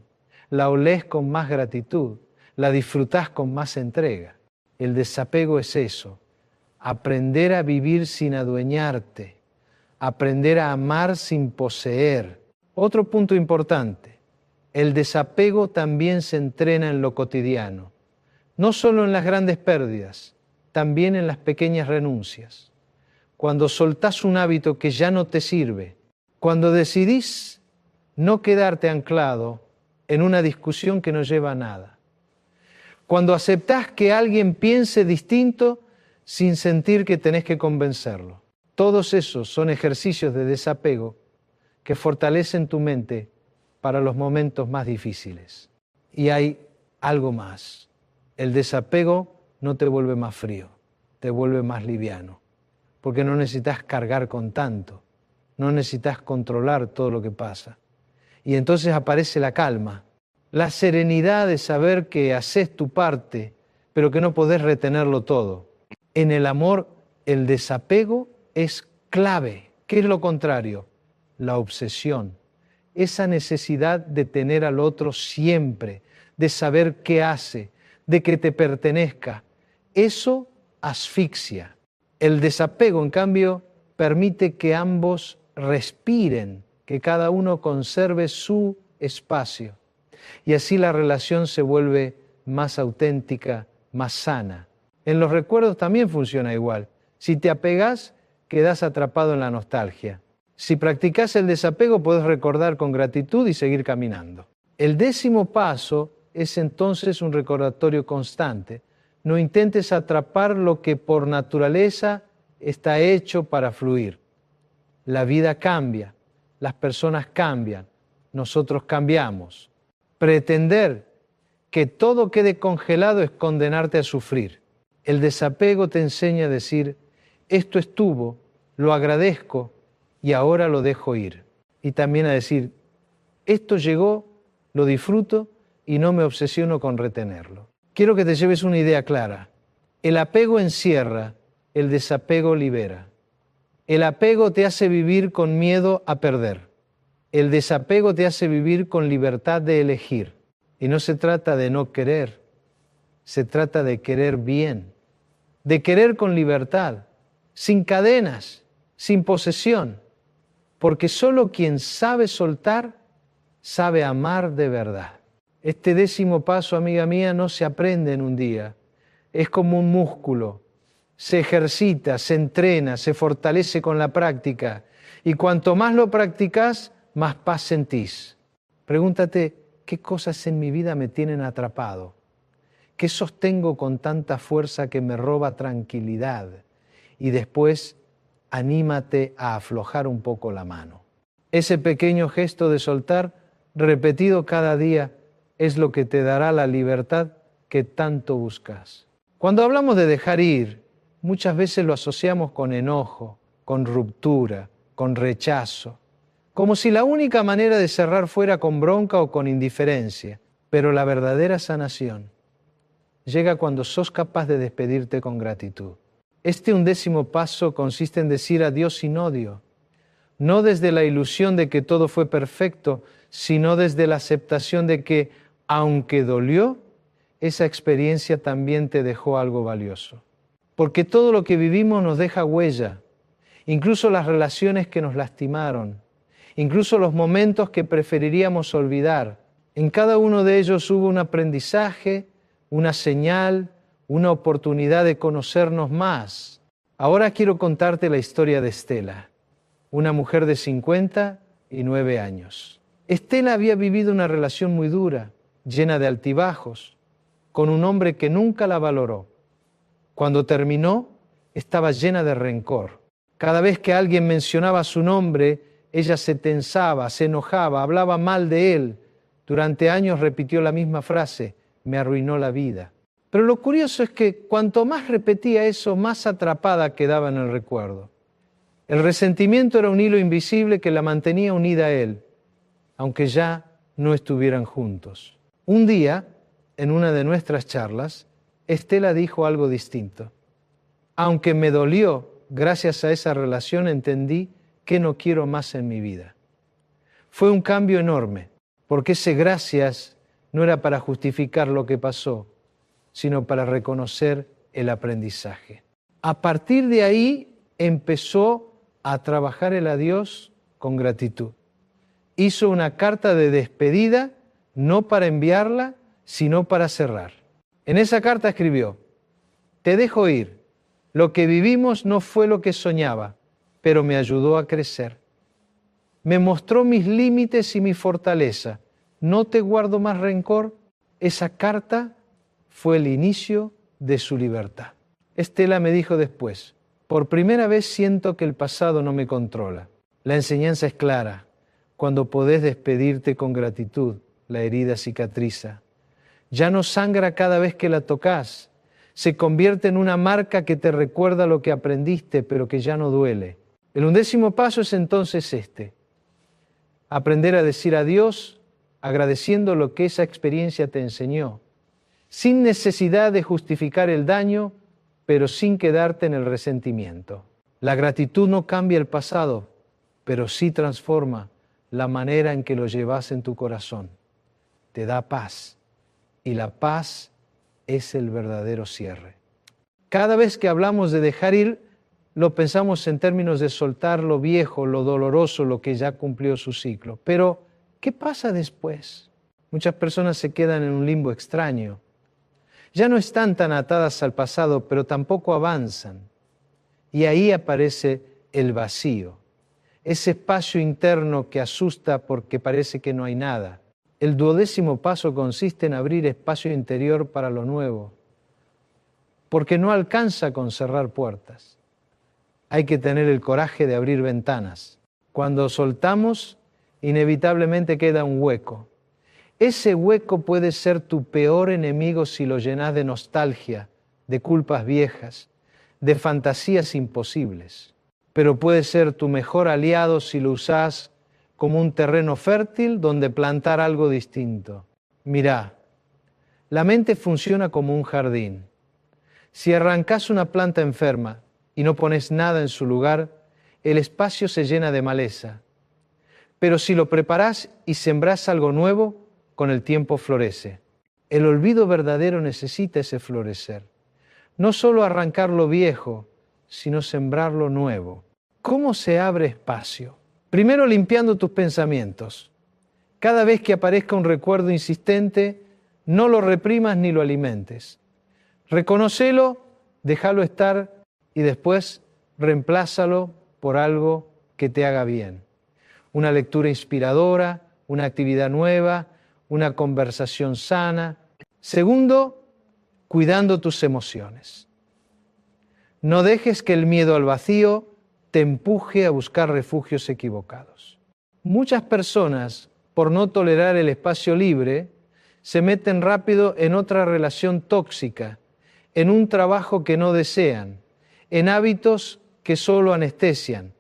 la olés con más gratitud, la disfrutás con más entrega. El desapego es eso, aprender a vivir sin adueñarte, aprender a amar sin poseer. Otro punto importante, el desapego también se entrena en lo cotidiano, no solo en las grandes pérdidas, también en las pequeñas renuncias. Cuando soltás un hábito que ya no te sirve, cuando decidís no quedarte anclado en una discusión que no lleva a nada, cuando aceptás que alguien piense distinto sin sentir que tenés que convencerlo. Todos esos son ejercicios de desapego que fortalecen tu mente para los momentos más difíciles. Y hay algo más. El desapego no te vuelve más frío, te vuelve más liviano, porque no necesitas cargar con tanto, no necesitas controlar todo lo que pasa. Y entonces aparece la calma, la serenidad de saber que haces tu parte, pero que no podés retenerlo todo. En el amor, el desapego es clave. ¿Qué es lo contrario? La obsesión. Esa necesidad de tener al otro siempre, de saber qué hace, de que te pertenezca. Eso asfixia. El desapego, en cambio, permite que ambos respiren, que cada uno conserve su espacio. Y así la relación se vuelve más auténtica, más sana. En los recuerdos también funciona igual. Si te apegás, quedás atrapado en la nostalgia. Si practicás el desapego, podés recordar con gratitud y seguir caminando. El 10º paso es entonces un recordatorio constante. No intentes atrapar lo que por naturaleza está hecho para fluir. La vida cambia, las personas cambian, nosotros cambiamos. Pretender que todo quede congelado es condenarte a sufrir. El desapego te enseña a decir, esto estuvo, lo agradezco y ahora lo dejo ir. Y también a decir, esto llegó, lo disfruto y no me obsesiono con retenerlo. Quiero que te lleves una idea clara. El apego encierra, el desapego libera. El apego te hace vivir con miedo a perder. El desapego te hace vivir con libertad de elegir. Y no se trata de no querer, se trata de querer bien, de querer con libertad, sin cadenas, sin posesión, porque solo quien sabe soltar, sabe amar de verdad. Este 10º paso, amiga mía, no se aprende en un día, es como un músculo, se ejercita, se entrena, se fortalece con la práctica, y cuanto más lo practicás, más paz sentís. Pregúntate, ¿qué cosas en mi vida me tienen atrapado? ¿Qué sostengo con tanta fuerza que me roba tranquilidad? Y después, anímate a aflojar un poco la mano. Ese pequeño gesto de soltar, repetido cada día, es lo que te dará la libertad que tanto buscas. Cuando hablamos de dejar ir, muchas veces lo asociamos con enojo, con ruptura, con rechazo. como si la única manera de cerrar fuera con bronca o con indiferencia. Pero la verdadera sanación llega cuando sos capaz de despedirte con gratitud. Este 11º paso consiste en decir adiós sin odio, no desde la ilusión de que todo fue perfecto, sino desde la aceptación de que, aunque dolió, esa experiencia también te dejó algo valioso. Porque todo lo que vivimos nos deja huella, incluso las relaciones que nos lastimaron, incluso los momentos que preferiríamos olvidar. En cada uno de ellos hubo un aprendizaje, una señal, una oportunidad de conocernos más. Ahora quiero contarte la historia de Estela, una mujer de 59 años. Estela había vivido una relación muy dura, llena de altibajos, con un hombre que nunca la valoró. Cuando terminó, estaba llena de rencor. Cada vez que alguien mencionaba su nombre, ella se tensaba, se enojaba, hablaba mal de él. Durante años repitió la misma frase: me arruinó la vida. Pero lo curioso es que cuanto más repetía eso, más atrapada quedaba en el recuerdo. El resentimiento era un hilo invisible que la mantenía unida a él, aunque ya no estuvieran juntos. Un día, en una de nuestras charlas, Estela dijo algo distinto. Aunque me dolió, gracias a esa relación entendí que no quiero más en mi vida. Fue un cambio enorme, porque ese gracias no era para justificar lo que pasó, sino para reconocer el aprendizaje. A partir de ahí empezó a trabajar el adiós con gratitud. Hizo una carta de despedida, no para enviarla, sino para cerrar. En esa carta escribió: te dejo ir, lo que vivimos no fue lo que soñaba, pero me ayudó a crecer. Me mostró mis límites y mi fortaleza. No te guardo más rencor. Esa carta fue el inicio de su libertad. Estela me dijo después: por primera vez siento que el pasado no me controla. La enseñanza es clara. Cuando podés despedirte con gratitud, la herida cicatriza. Ya no sangra cada vez que la tocas. Se convierte en una marca que te recuerda lo que aprendiste, pero que ya no duele. El 11º paso es entonces este: aprender a decir adiós agradeciendo lo que esa experiencia te enseñó, sin necesidad de justificar el daño, pero sin quedarte en el resentimiento. La gratitud no cambia el pasado, pero sí transforma la manera en que lo llevas en tu corazón. Te da paz, y la paz es el verdadero cierre. Cada vez que hablamos de dejar ir, lo pensamos en términos de soltar lo viejo, lo doloroso, lo que ya cumplió su ciclo. Pero, ¿qué pasa después? Muchas personas se quedan en un limbo extraño. Ya no están tan atadas al pasado, pero tampoco avanzan. Y ahí aparece el vacío, ese espacio interno que asusta porque parece que no hay nada. El 12º paso consiste en abrir espacio interior para lo nuevo, porque no alcanza con cerrar puertas. Hay que tener el coraje de abrir ventanas. Cuando soltamos, inevitablemente queda un hueco. Ese hueco puede ser tu peor enemigo si lo llenas de nostalgia, de culpas viejas, de fantasías imposibles. Pero puede ser tu mejor aliado si lo usás como un terreno fértil donde plantar algo distinto. Mirá, la mente funciona como un jardín. Si arrancás una planta enferma y no pones nada en su lugar, el espacio se llena de maleza. Pero si lo preparás y sembrás algo nuevo, con el tiempo florece. El olvido verdadero necesita ese florecer. No solo arrancar lo viejo, sino sembrar lo nuevo. ¿Cómo se abre espacio? Primero, limpiando tus pensamientos. Cada vez que aparezca un recuerdo insistente, no lo reprimas ni lo alimentes. Reconócelo, déjalo estar y después reemplázalo por algo que te haga bien. Una lectura inspiradora, una actividad nueva, una conversación sana. Segundo, cuidando tus emociones. No dejes que el miedo al vacío te empuje a buscar refugios equivocados. Muchas personas, por no tolerar el espacio libre, se meten rápido en otra relación tóxica, en un trabajo que no desean, en hábitos que solo anestesian,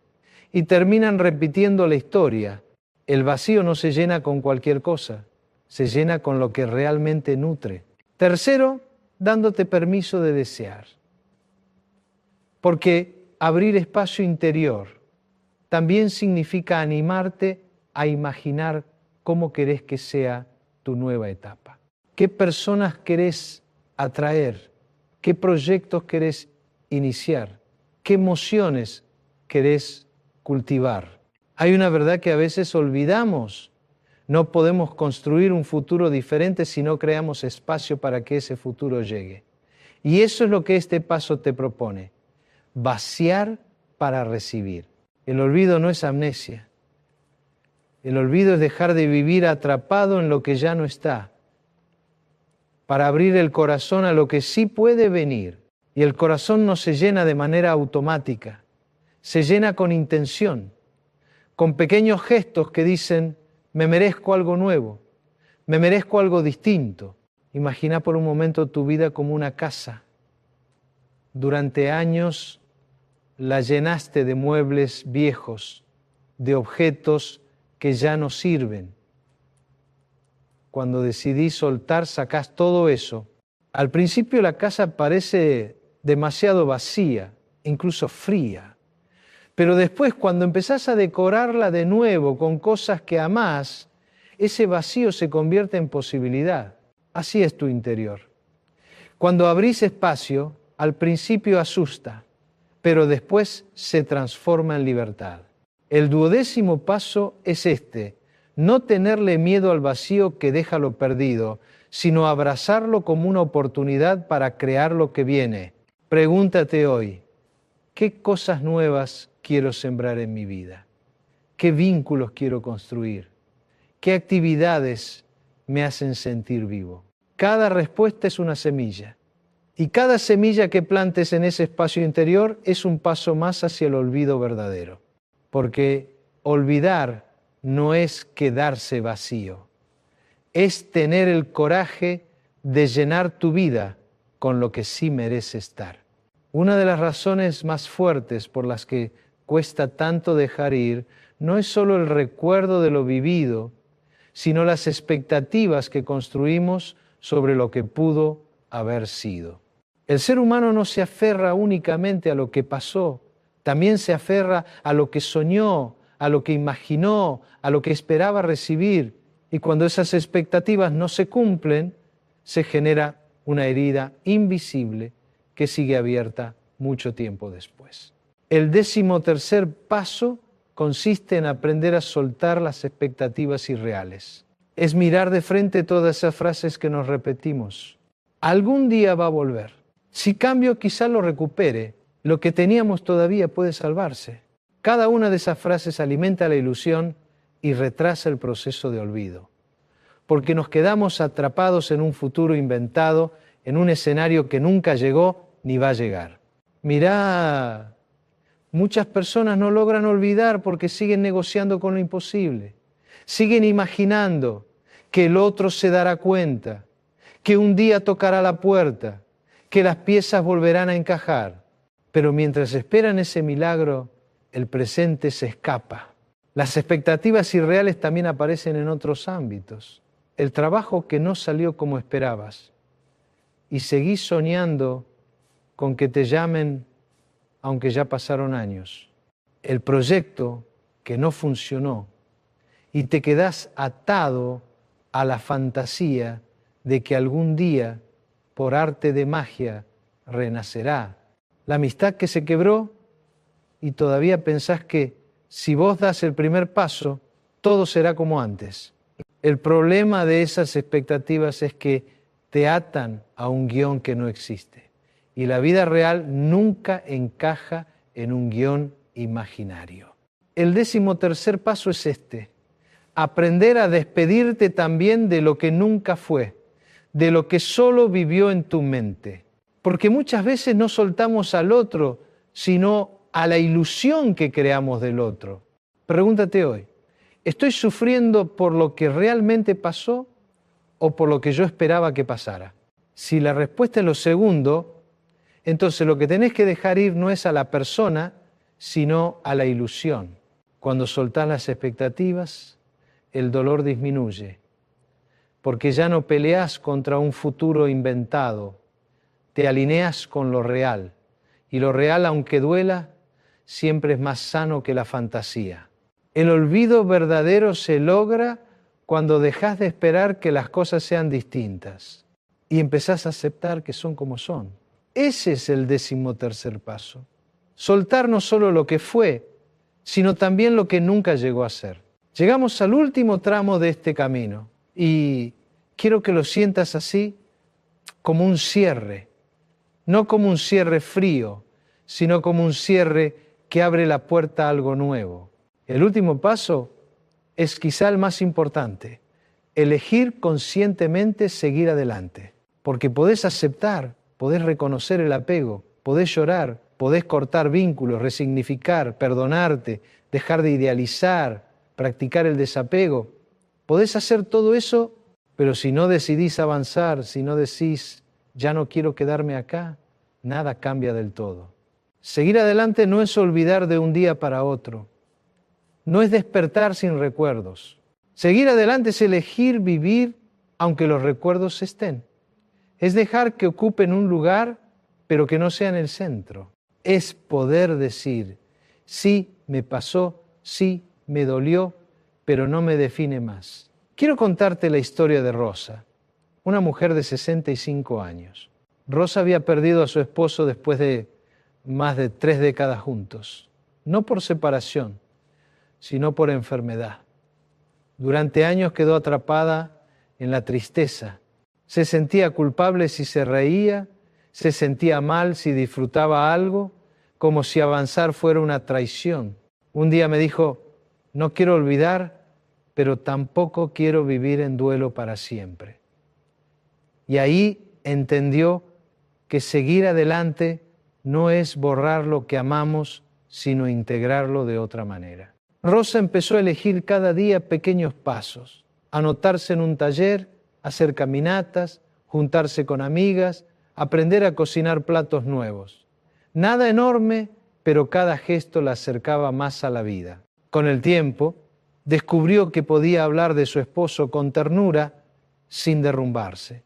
y terminan repitiendo la historia, El vacío no se llena con cualquier cosa, se llena con lo que realmente nutre. Tercero, dándote permiso de desear. Porque abrir espacio interior también significa animarte a imaginar cómo querés que sea tu nueva etapa. ¿Qué personas querés atraer? ¿Qué proyectos querés iniciar? ¿Qué emociones querés cultivar? Hay una verdad que a veces olvidamos. No podemos construir un futuro diferente si no creamos espacio para que ese futuro llegue. Y eso es lo que este paso te propone. Vaciar para recibir. El olvido no es amnesia. El olvido es dejar de vivir atrapado en lo que ya no está, para abrir el corazón a lo que sí puede venir. Y el corazón no se llena de manera automática, se llena con intención, con pequeños gestos que dicen, me merezco algo nuevo, me merezco algo distinto. Imagina por un momento tu vida como una casa. Durante años la llenaste de muebles viejos, de objetos que ya no sirven. Cuando decidís soltar, sacás todo eso. Al principio la casa parece demasiado vacía, incluso fría. Pero después, cuando empezás a decorarla de nuevo con cosas que amás, ese vacío se convierte en posibilidad. Así es tu interior. Cuando abrís espacio, al principio asusta, pero después se transforma en libertad. El 12º paso es este: no tenerle miedo al vacío que deja lo perdido, sino abrazarlo como una oportunidad para crear lo que viene. Pregúntate hoy, ¿qué cosas nuevas quiero sembrar en mi vida? ¿Qué vínculos quiero construir? ¿Qué actividades me hacen sentir vivo? Cada respuesta es una semilla. Y cada semilla que plantes en ese espacio interior es un paso más hacia el olvido verdadero. Porque olvidar no es quedarse vacío, es tener el coraje de llenar tu vida con lo que sí merece estar. Una de las razones más fuertes por las que cuesta tanto dejar ir no es solo el recuerdo de lo vivido, sino las expectativas que construimos sobre lo que pudo haber sido. El ser humano no se aferra únicamente a lo que pasó, también se aferra a lo que soñó, a lo que imaginó, a lo que esperaba recibir. Y cuando esas expectativas no se cumplen, se genera una herida invisible que sigue abierta mucho tiempo después. El 13º paso consiste en aprender a soltar las expectativas irreales. Es mirar de frente todas esas frases que nos repetimos. Algún día va a volver. Si cambio, quizá lo recupere. Lo que teníamos todavía puede salvarse. Cada una de esas frases alimenta la ilusión y retrasa el proceso de olvido. Porque nos quedamos atrapados en un futuro inventado, en un escenario que nunca llegó ni va a llegar. Mirá, muchas personas no logran olvidar porque siguen negociando con lo imposible. Siguen imaginando que el otro se dará cuenta, que un día tocará la puerta, que las piezas volverán a encajar. Pero mientras esperan ese milagro, el presente se escapa. Las expectativas irreales también aparecen en otros ámbitos. El trabajo que no salió como esperabas. Y seguís soñando con que te llamen aunque ya pasaron años. El proyecto que no funcionó. Y te quedás atado a la fantasía de que algún día, por arte de magia, renacerá. La amistad que se quebró y todavía pensás que si vos das el primer paso, todo será como antes. El problema de esas expectativas es que te atan a un guión que no existe. Y la vida real nunca encaja en un guión imaginario. El 13º paso es este: aprender a despedirte también de lo que nunca fue, de lo que solo vivió en tu mente. Porque muchas veces no soltamos al otro, sino a la ilusión que creamos del otro. Pregúntate hoy, ¿estoy sufriendo por lo que realmente pasó o por lo que yo esperaba que pasara? Si la respuesta es lo segundo, entonces lo que tenés que dejar ir no es a la persona, sino a la ilusión. Cuando soltás las expectativas, el dolor disminuye, porque ya no peleas contra un futuro inventado, te alineas con lo real, y lo real, aunque duela, siempre es más sano que la fantasía. El olvido verdadero se logra cuando dejas de esperar que las cosas sean distintas y empezás a aceptar que son como son. Ese es el 13º paso. Soltar no solo lo que fue, sino también lo que nunca llegó a ser. Llegamos al último tramo de este camino y quiero que lo sientas así, como un cierre, no como un cierre frío, sino como un cierre que abre la puerta a algo nuevo. El último paso es quizá el más importante, elegir conscientemente seguir adelante, porque podés aceptar, podés reconocer el apego, podés llorar, podés cortar vínculos, resignificar, perdonarte, dejar de idealizar, practicar el desapego. Podés hacer todo eso, pero si no decidís avanzar, si no decís, ya no quiero quedarme acá, nada cambia del todo. Seguir adelante no es olvidar de un día para otro, no es despertar sin recuerdos. Seguir adelante es elegir vivir aunque los recuerdos estén. Es dejar que ocupen un lugar, pero que no sean el centro. Es poder decir, sí, me pasó, sí, me dolió, pero no me define más. Quiero contarte la historia de Rosa, una mujer de 65 años. Rosa había perdido a su esposo después de más de 3 décadas juntos, no por separación, sino por enfermedad. Durante años quedó atrapada en la tristeza. Se sentía culpable si se reía, se sentía mal si disfrutaba algo, como si avanzar fuera una traición. Un día me dijo, no quiero olvidar, pero tampoco quiero vivir en duelo para siempre. Y ahí entendió que seguir adelante no es borrar lo que amamos, sino integrarlo de otra manera. Rosa empezó a elegir cada día pequeños pasos, anotarse en un taller, hacer caminatas, juntarse con amigas, aprender a cocinar platos nuevos. Nada enorme, pero cada gesto la acercaba más a la vida. Con el tiempo, descubrió que podía hablar de su esposo con ternura sin derrumbarse.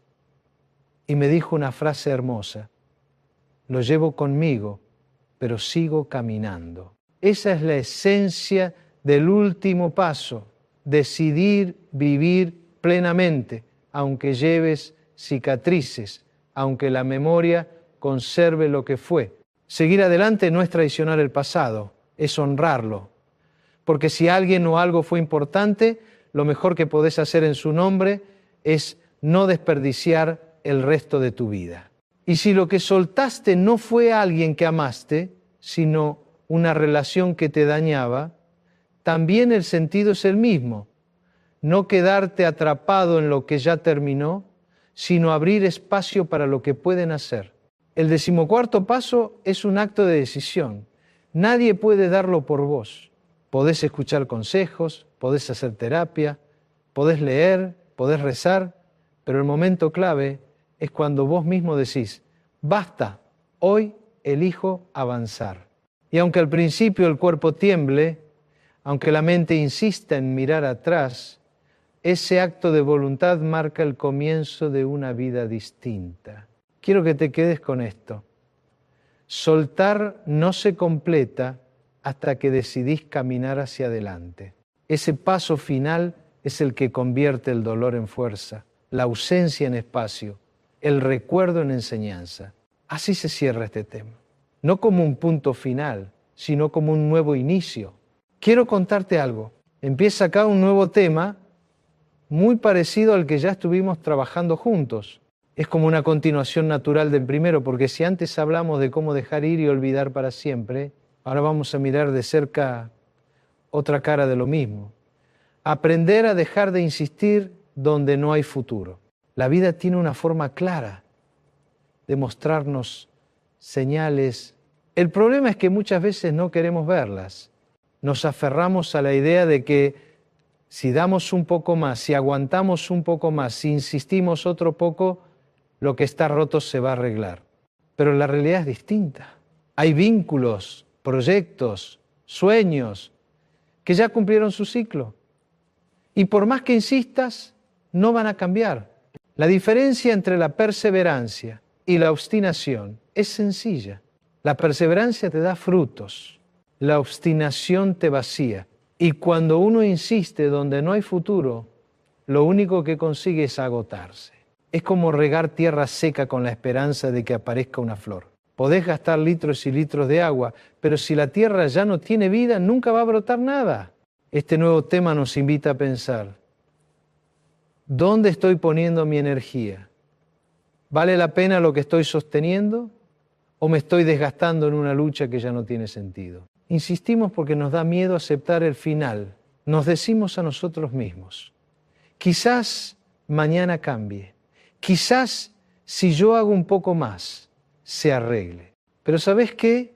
Y me dijo una frase hermosa, lo llevo conmigo, pero sigo caminando. Esa es la esencia del último paso, decidir vivir plenamente, aunque lleves cicatrices, aunque la memoria conserve lo que fue. Seguir adelante no es traicionar el pasado, es honrarlo. Porque si alguien o algo fue importante, lo mejor que podés hacer en su nombre es no desperdiciar el resto de tu vida. Y si lo que soltaste no fue alguien que amaste, sino una relación que te dañaba, también el sentido es el mismo. No quedarte atrapado en lo que ya terminó, sino abrir espacio para lo que pueden hacer. El 14º paso es un acto de decisión. Nadie puede darlo por vos. Podés escuchar consejos, podés hacer terapia, podés leer, podés rezar, pero el momento clave es cuando vos mismo decís, basta, hoy elijo avanzar. Y aunque al principio el cuerpo tiemble, aunque la mente insista en mirar atrás, ese acto de voluntad marca el comienzo de una vida distinta. Quiero que te quedes con esto. Soltar no se completa hasta que decidís caminar hacia adelante. Ese paso final es el que convierte el dolor en fuerza, la ausencia en espacio, el recuerdo en enseñanza. Así se cierra este tema. No como un punto final, sino como un nuevo inicio. Quiero contarte algo. Empieza acá un nuevo tema muy parecido al que ya estuvimos trabajando juntos. Es como una continuación natural del primero, porque si antes hablamos de cómo dejar ir y olvidar para siempre, ahora vamos a mirar de cerca otra cara de lo mismo. Aprender a dejar de insistir donde no hay futuro. La vida tiene una forma clara de mostrarnos señales. El problema es que muchas veces no queremos verlas. Nos aferramos a la idea de que si damos un poco más, si aguantamos un poco más, si insistimos otro poco, lo que está roto se va a arreglar. Pero la realidad es distinta. Hay vínculos, proyectos, sueños que ya cumplieron su ciclo. Y por más que insistas, no van a cambiar. La diferencia entre la perseverancia y la obstinación es sencilla. La perseverancia te da frutos, la obstinación te vacía. Y cuando uno insiste donde no hay futuro, lo único que consigue es agotarse. Es como regar tierra seca con la esperanza de que aparezca una flor. Podés gastar litros y litros de agua, pero si la tierra ya no tiene vida, nunca va a brotar nada. Este nuevo tema nos invita a pensar, ¿dónde estoy poniendo mi energía? ¿Vale la pena lo que estoy sosteniendo o me estoy desgastando en una lucha que ya no tiene sentido? Insistimos porque nos da miedo aceptar el final. Nos decimos a nosotros mismos, quizás mañana cambie, quizás si yo hago un poco más, se arregle. Pero ¿sabes qué?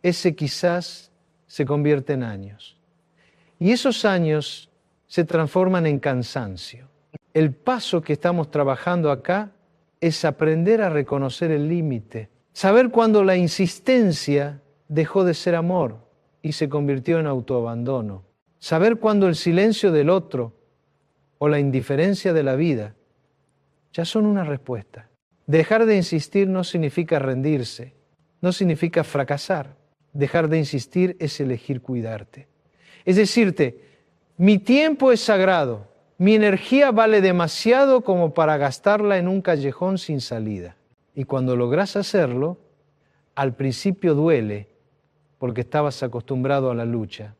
Ese quizás se convierte en años. Y esos años se transforman en cansancio. El paso que estamos trabajando acá es aprender a reconocer el límite, saber cuándo la insistencia dejó de ser amor y se convirtió en autoabandono, saber cuándo el silencio del otro o la indiferencia de la vida ya son una respuesta. Dejar de insistir no significa rendirse, no significa fracasar. Dejar de insistir es elegir cuidarte. Es decirte, mi tiempo es sagrado, mi energía vale demasiado como para gastarla en un callejón sin salida. Y cuando logras hacerlo, al principio duele porque estabas acostumbrado a la lucha,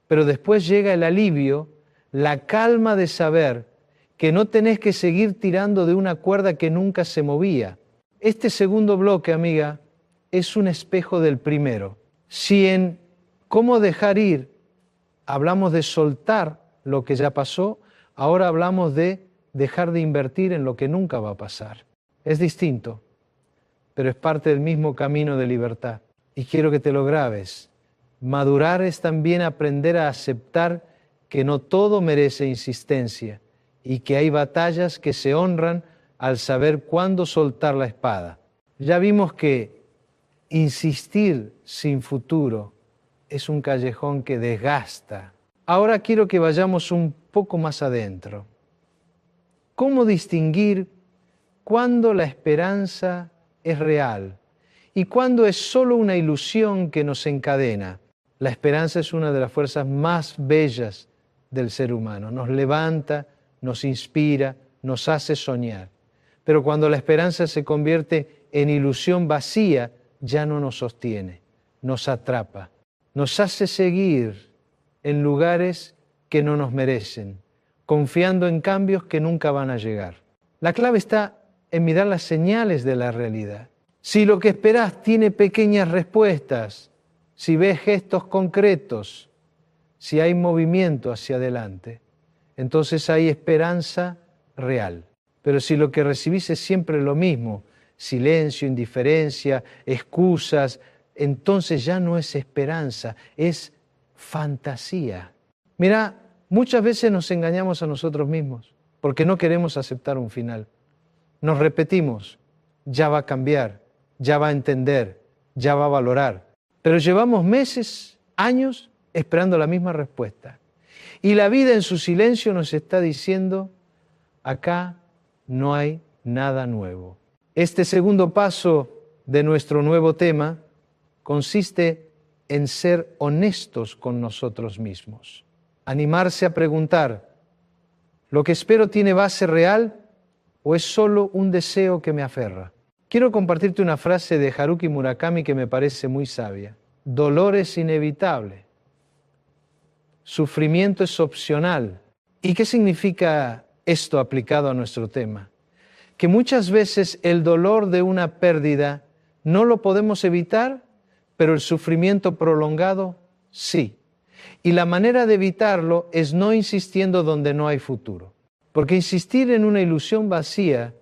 pero después llega el alivio, la calma de saber que no tenés que seguir tirando de una cuerda que nunca se movía. Este segundo bloque, amiga, es un espejo del primero. Si en cómo dejar ir hablamos de soltar lo que ya pasó, ahora hablamos de dejar de invertir en lo que nunca va a pasar. Es distinto, pero es parte del mismo camino de libertad. Y quiero que te lo grabes. Madurar es también aprender a aceptar que no todo merece insistencia y que hay batallas que se honran al saber cuándo soltar la espada. Ya vimos que insistir sin futuro es un callejón que desgasta. Ahora quiero que vayamos un poco más adentro. ¿Cómo distinguir cuándo la esperanza es real y cuándo es solo una ilusión que nos encadena? La esperanza es una de las fuerzas más bellas del ser humano. Nos levanta, nos inspira, nos hace soñar. Pero cuando la esperanza se convierte en ilusión vacía, ya no nos sostiene, nos atrapa, nos hace seguir en lugares que no nos merecen, confiando en cambios que nunca van a llegar. La clave está en mirar las señales de la realidad. Si lo que esperás tiene pequeñas respuestas, si ves gestos concretos, si hay movimiento hacia adelante, entonces hay esperanza real. Pero si lo que recibís es siempre lo mismo, silencio, indiferencia, excusas, entonces ya no es esperanza, es fantasía. Mira, muchas veces nos engañamos a nosotros mismos porque no queremos aceptar un final. Nos repetimos, ya va a cambiar, ya va a entender, ya va a valorar. Pero llevamos meses, años, esperando la misma respuesta. Y la vida en su silencio nos está diciendo, acá no hay nada nuevo. Este segundo paso de nuestro nuevo tema consiste en ser honestos con nosotros mismos. Animarse a preguntar, ¿lo que espero tiene base real o es solo un deseo que me aferra? Quiero compartirte una frase de Haruki Murakami que me parece muy sabia. Dolor es inevitable. Sufrimiento es opcional. ¿Y qué significa esto aplicado a nuestro tema? Que muchas veces el dolor de una pérdida no lo podemos evitar, pero el sufrimiento prolongado sí. Y la manera de evitarlo es no insistiendo donde no hay futuro. Porque insistir en una ilusión vacía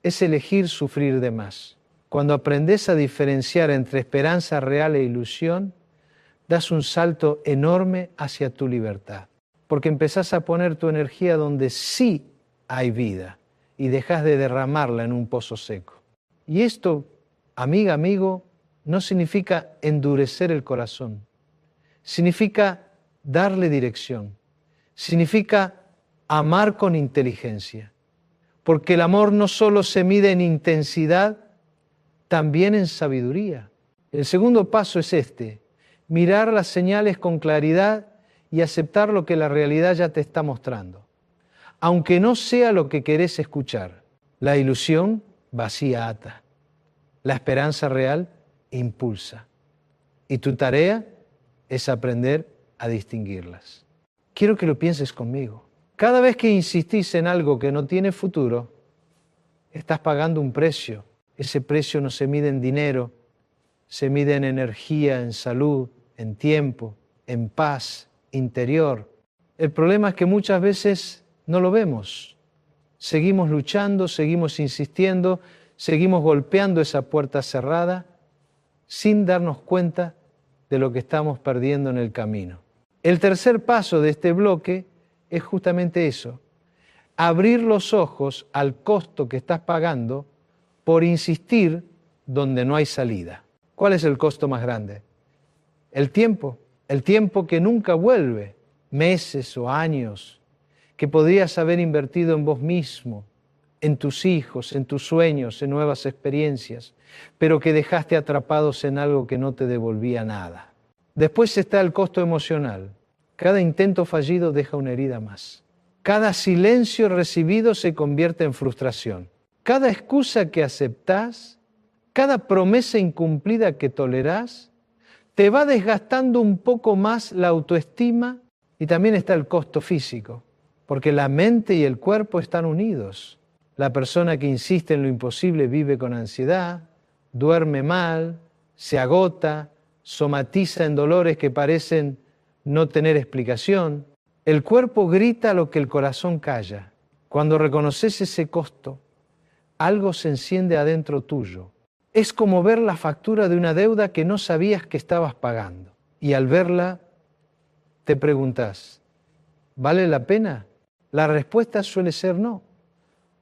es elegir sufrir de más. Cuando aprendes a diferenciar entre esperanza real e ilusión, das un salto enorme hacia tu libertad. Porque empezás a poner tu energía donde sí hay vida y dejas de derramarla en un pozo seco. Y esto, amiga, amigo, no significa endurecer el corazón. Significa darle dirección. Significa amar con inteligencia, porque el amor no solo se mide en intensidad, también en sabiduría. El segundo paso es este: mirar las señales con claridad y aceptar lo que la realidad ya te está mostrando, aunque no sea lo que querés escuchar. La ilusión vacía ata, la esperanza real impulsa, y tu tarea es aprender a distinguirlas. Quiero que lo pienses conmigo. Cada vez que insistís en algo que no tiene futuro, estás pagando un precio. Ese precio no se mide en dinero, se mide en energía, en salud, en tiempo, en paz interior. El problema es que muchas veces no lo vemos. Seguimos luchando, seguimos insistiendo, seguimos golpeando esa puerta cerrada sin darnos cuenta de lo que estamos perdiendo en el camino. El tercer paso de este bloque es justamente eso: abrir los ojos al costo que estás pagando por insistir donde no hay salida. ¿Cuál es el costo más grande? El tiempo que nunca vuelve, meses o años, que podrías haber invertido en vos mismo, en tus hijos, en tus sueños, en nuevas experiencias, pero que dejaste atrapados en algo que no te devolvía nada. Después está el costo emocional. Cada intento fallido deja una herida más. Cada silencio recibido se convierte en frustración. Cada excusa que aceptás, cada promesa incumplida que tolerás, te va desgastando un poco más la autoestima. Y también está el costo físico, porque la mente y el cuerpo están unidos. La persona que insiste en lo imposible vive con ansiedad, duerme mal, se agota, somatiza en dolores que parecen no tener explicación. El cuerpo grita lo que el corazón calla. Cuando reconoces ese costo, algo se enciende adentro tuyo. Es como ver la factura de una deuda que no sabías que estabas pagando. Y al verla, te preguntás, ¿vale la pena? La respuesta suele ser no,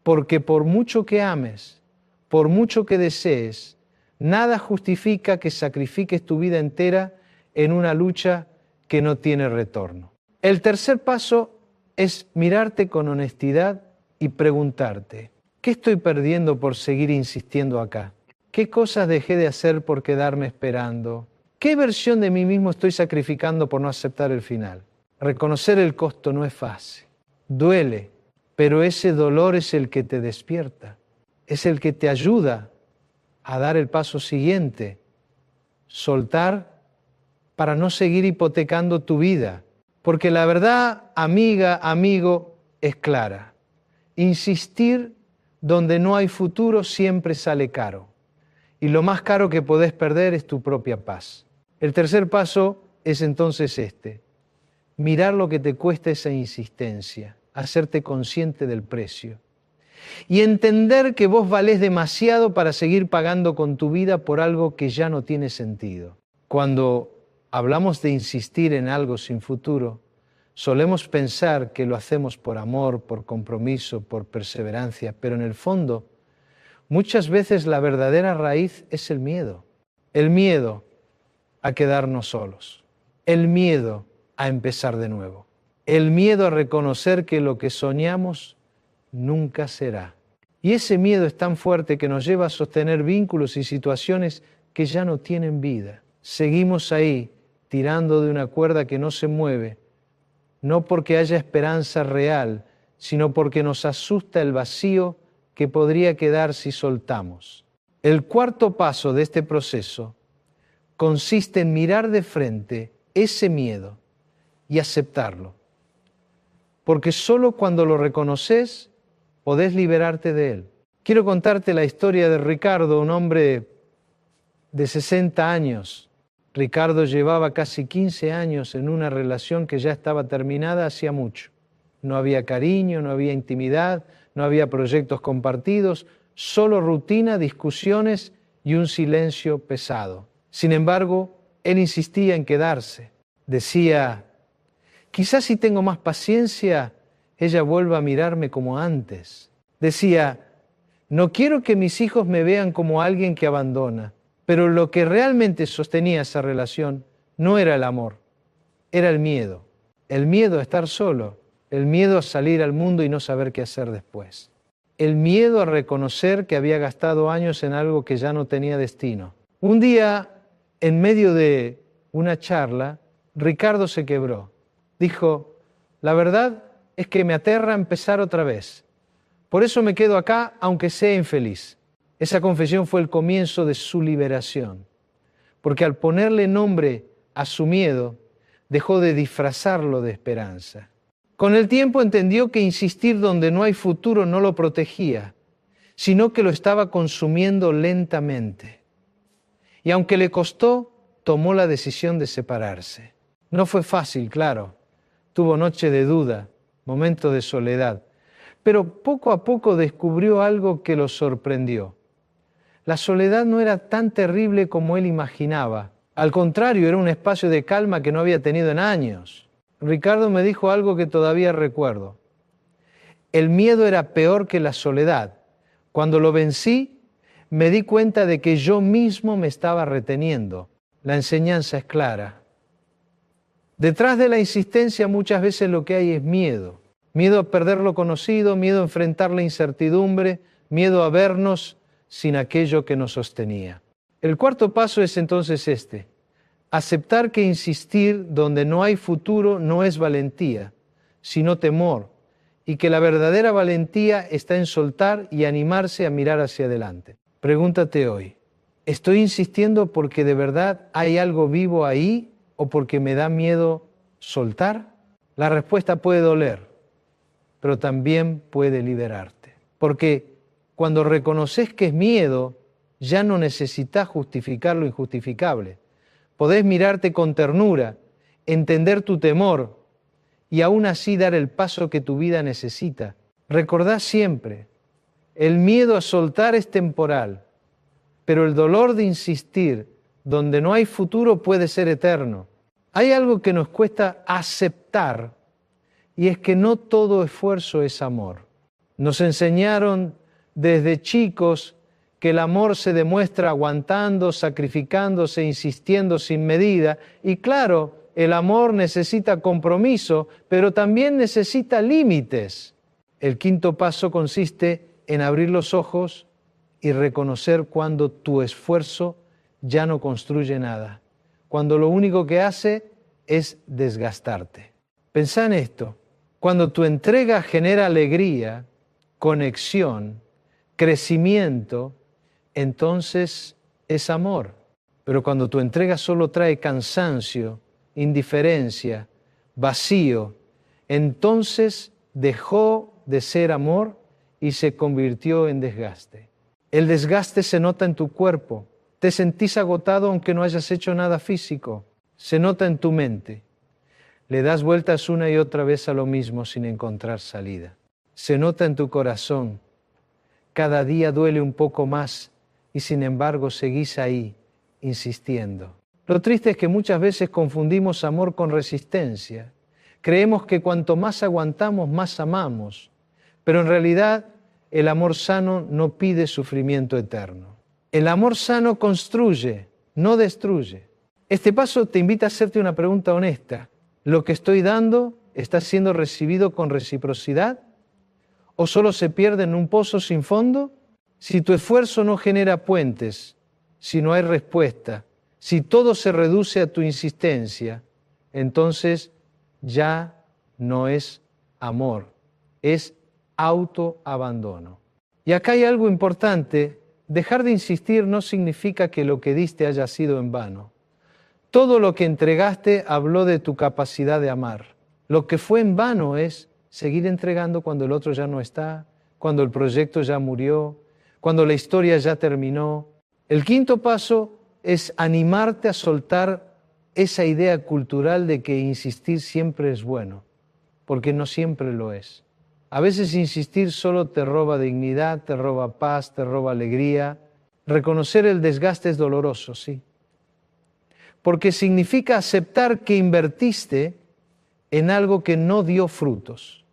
porque por mucho que ames, por mucho que desees, nada justifica que sacrifiques tu vida entera en una lucha que no tiene retorno. El tercer paso es mirarte con honestidad y preguntarte, ¿qué estoy perdiendo por seguir insistiendo acá? ¿Qué cosas dejé de hacer por quedarme esperando? ¿Qué versión de mí mismo estoy sacrificando por no aceptar el final? Reconocer el costo no es fácil. Duele, pero ese dolor es el que te despierta. Es el que te ayuda a dar el paso siguiente. Soltar para no seguir hipotecando tu vida. Porque la verdad, amiga, amigo, es clara. Insistir donde no hay futuro siempre sale caro. Y lo más caro que podés perder es tu propia paz. El tercer paso es entonces este: mirar lo que te cuesta esa insistencia, hacerte consciente del precio y entender que vos valés demasiado para seguir pagando con tu vida por algo que ya no tiene sentido. Cuando hablamos de insistir en algo sin futuro, solemos pensar que lo hacemos por amor, por compromiso, por perseverancia, pero en el fondo, muchas veces la verdadera raíz es el miedo. El miedo a quedarnos solos. El miedo a empezar de nuevo. El miedo a reconocer que lo que soñamos nunca será. Y ese miedo es tan fuerte que nos lleva a sostener vínculos y situaciones que ya no tienen vida. Seguimos ahí, tirando de una cuerda que no se mueve, no porque haya esperanza real, sino porque nos asusta el vacío que podría quedar si soltamos. El cuarto paso de este proceso consiste en mirar de frente ese miedo y aceptarlo. Porque solo cuando lo reconoces podés liberarte de él. Quiero contarte la historia de Ricardo, un hombre de 60 años. Ricardo llevaba casi 15 años en una relación que ya estaba terminada hacía mucho. No había cariño, no había intimidad, no había proyectos compartidos, solo rutina, discusiones y un silencio pesado. Sin embargo, él insistía en quedarse. Decía, quizás si tengo más paciencia, ella vuelva a mirarme como antes. Decía, no quiero que mis hijos me vean como alguien que abandona. Pero lo que realmente sostenía esa relación no era el amor, era el miedo a estar solo, el miedo a salir al mundo y no saber qué hacer después, el miedo a reconocer que había gastado años en algo que ya no tenía destino. Un día, en medio de una charla, Ricardo se quebró. Dijo, la verdad es que me aterra empezar otra vez. Por eso me quedo acá, aunque sea infeliz. Esa confesión fue el comienzo de su liberación, porque al ponerle nombre a su miedo, dejó de disfrazarlo de esperanza. Con el tiempo entendió que insistir donde no hay futuro no lo protegía, sino que lo estaba consumiendo lentamente. Y aunque le costó, tomó la decisión de separarse. No fue fácil, claro. Tuvo noche de duda, momentos de soledad, pero poco a poco descubrió algo que lo sorprendió. La soledad no era tan terrible como él imaginaba. Al contrario, era un espacio de calma que no había tenido en años. Ricardo me dijo algo que todavía recuerdo. El miedo era peor que la soledad. Cuando lo vencí, me di cuenta de que yo mismo me estaba reteniendo. La enseñanza es clara. Detrás de la insistencia muchas veces lo que hay es miedo. Miedo a perder lo conocido, miedo a enfrentar la incertidumbre, miedo a vernos sin aquello que nos sostenía. El cuarto paso es entonces este: aceptar que insistir donde no hay futuro no es valentía, sino temor, y que la verdadera valentía está en soltar y animarse a mirar hacia adelante. Pregúntate hoy, ¿estoy insistiendo porque de verdad hay algo vivo ahí o porque me da miedo soltar? La respuesta puede doler, pero también puede liberarte, porque cuando reconoces que es miedo, ya no necesitas justificar lo injustificable. Podés mirarte con ternura, entender tu temor y aún así dar el paso que tu vida necesita. Recordá siempre, el miedo a soltar es temporal, pero el dolor de insistir donde no hay futuro puede ser eterno. Hay algo que nos cuesta aceptar y es que no todo esfuerzo es amor. Nos enseñaron desde chicos que el amor se demuestra aguantando, sacrificándose, insistiendo sin medida. Y claro, el amor necesita compromiso, pero también necesita límites. El quinto paso consiste en abrir los ojos y reconocer cuando tu esfuerzo ya no construye nada, cuando lo único que hace es desgastarte. Pensá en esto: cuando tu entrega genera alegría, conexión, crecimiento, entonces es amor. Pero cuando tu entrega solo trae cansancio, indiferencia, vacío, entonces dejó de ser amor y se convirtió en desgaste. El desgaste se nota en tu cuerpo. Te sentís agotado aunque no hayas hecho nada físico. Se nota en tu mente. Le das vueltas una y otra vez a lo mismo sin encontrar salida. Se nota en tu corazón. Cada día duele un poco más y sin embargo seguís ahí, insistiendo. Lo triste es que muchas veces confundimos amor con resistencia. Creemos que cuanto más aguantamos, más amamos. Pero en realidad el amor sano no pide sufrimiento eterno. El amor sano construye, no destruye. Este paso te invita a hacerte una pregunta honesta. ¿Lo que estoy dando está siendo recibido con reciprocidad? ¿O solo se pierde en un pozo sin fondo? Si tu esfuerzo no genera puentes, si no hay respuesta, si todo se reduce a tu insistencia, entonces ya no es amor, es autoabandono. Y acá hay algo importante: dejar de insistir no significa que lo que diste haya sido en vano. Todo lo que entregaste habló de tu capacidad de amar. Lo que fue en vano es seguir entregando cuando el otro ya no está, cuando el proyecto ya murió, cuando la historia ya terminó. El quinto paso es animarte a soltar esa idea cultural de que insistir siempre es bueno, porque no siempre lo es. A veces insistir solo te roba dignidad, te roba paz, te roba alegría. Reconocer el desgaste es doloroso, sí, porque significa aceptar que invertiste en algo que no dio frutos.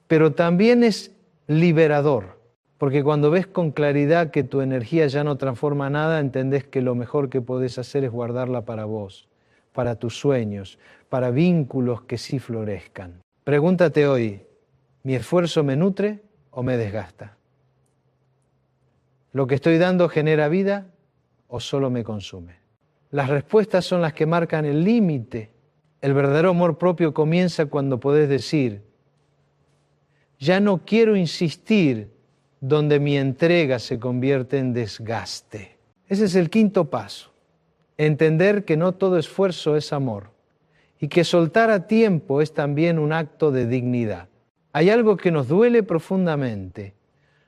Pero también es liberador, porque cuando ves con claridad que tu energía ya no transforma nada, entendés que lo mejor que podés hacer es guardarla para vos, para tus sueños, para vínculos que sí florezcan. Pregúntate hoy, ¿mi esfuerzo me nutre o me desgasta? ¿Lo que estoy dando genera vida o solo me consume? Las respuestas son las que marcan el límite. El verdadero amor propio comienza cuando podés decir, ya no quiero insistir donde mi entrega se convierte en desgaste. Ese es el quinto paso. Entender que no todo esfuerzo es amor y que soltar a tiempo es también un acto de dignidad. Hay algo que nos duele profundamente.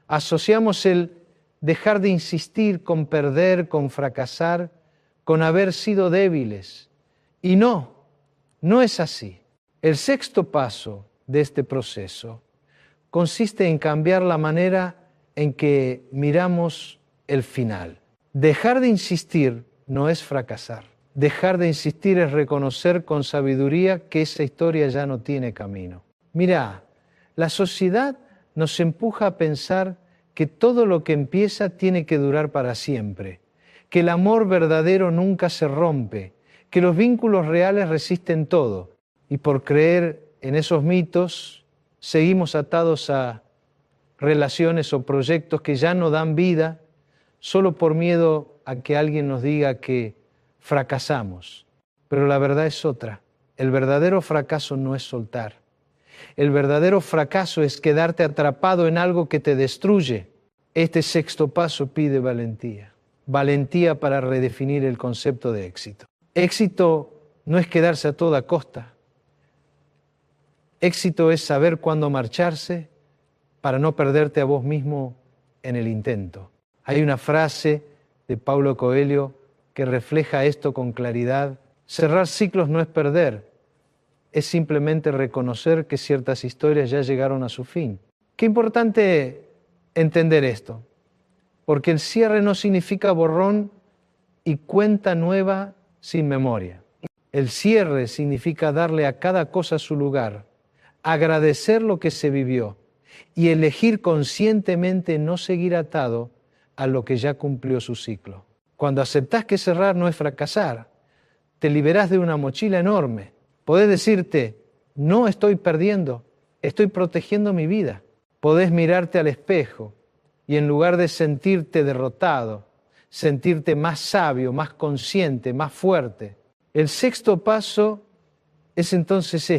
Asociamos el dejar de insistir con perder, con fracasar, con haber sido débiles. Y no es así. El sexto paso de este proceso consiste en cambiar la manera en que miramos el final. Dejar de insistir no es fracasar. Dejar de insistir es reconocer con sabiduría que esa historia ya no tiene camino. Mira, la sociedad nos empuja a pensar que todo lo que empieza tiene que durar para siempre, que el amor verdadero nunca se rompe, que los vínculos reales resisten todo. Y por creer en esos mitos, seguimos atados a relaciones o proyectos que ya no dan vida, solo por miedo a que alguien nos diga que fracasamos. Pero la verdad es otra. El verdadero fracaso no es soltar. El verdadero fracaso es quedarte atrapado en algo que te destruye. Este sexto paso pide valentía. Valentía para redefinir el concepto de éxito. Éxito no es quedarse a toda costa. Éxito es saber cuándo marcharse para no perderte a vos mismo en el intento. Hay una frase de Paulo Coelho que refleja esto con claridad. Cerrar ciclos no es perder, es simplemente reconocer que ciertas historias ya llegaron a su fin. Qué importante entender esto, porque el cierre no significa borrón y cuenta nueva sin memoria. El cierre significa darle a cada cosa su lugar, agradecer lo que se vivió y elegir conscientemente no seguir atado a lo que ya cumplió su ciclo. Cuando aceptás que cerrar no es fracasar, te liberás de una mochila enorme. Podés decirte, no estoy perdiendo, estoy protegiendo mi vida. Podés mirarte al espejo y en lugar de sentirte derrotado, sentirte más sabio, más consciente, más fuerte. El sexto paso es entonces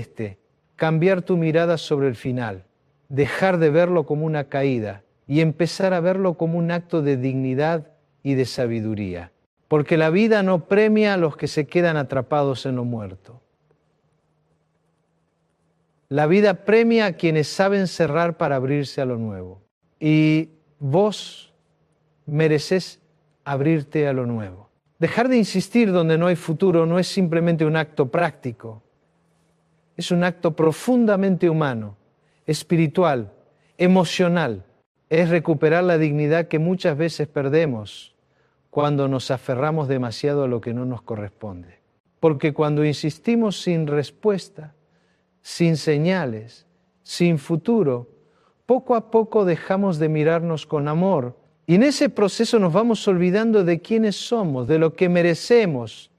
cambiar tu mirada sobre el final, dejar de verlo como una caída y empezar a verlo como un acto de dignidad y de sabiduría. Porque la vida no premia a los que se quedan atrapados en lo muerto. La vida premia a quienes saben cerrar para abrirse a lo nuevo. Y vos mereces abrirte a lo nuevo. Dejar de insistir donde no hay futuro no es simplemente un acto práctico. Es un acto profundamente humano, espiritual, emocional. Es recuperar la dignidad que muchas veces perdemos cuando nos aferramos demasiado a lo que no nos corresponde. Porque cuando insistimos sin respuesta, sin señales, sin futuro, poco a poco dejamos de mirarnos con amor y en ese proceso nos vamos olvidando de quiénes somos, de lo que merecemos,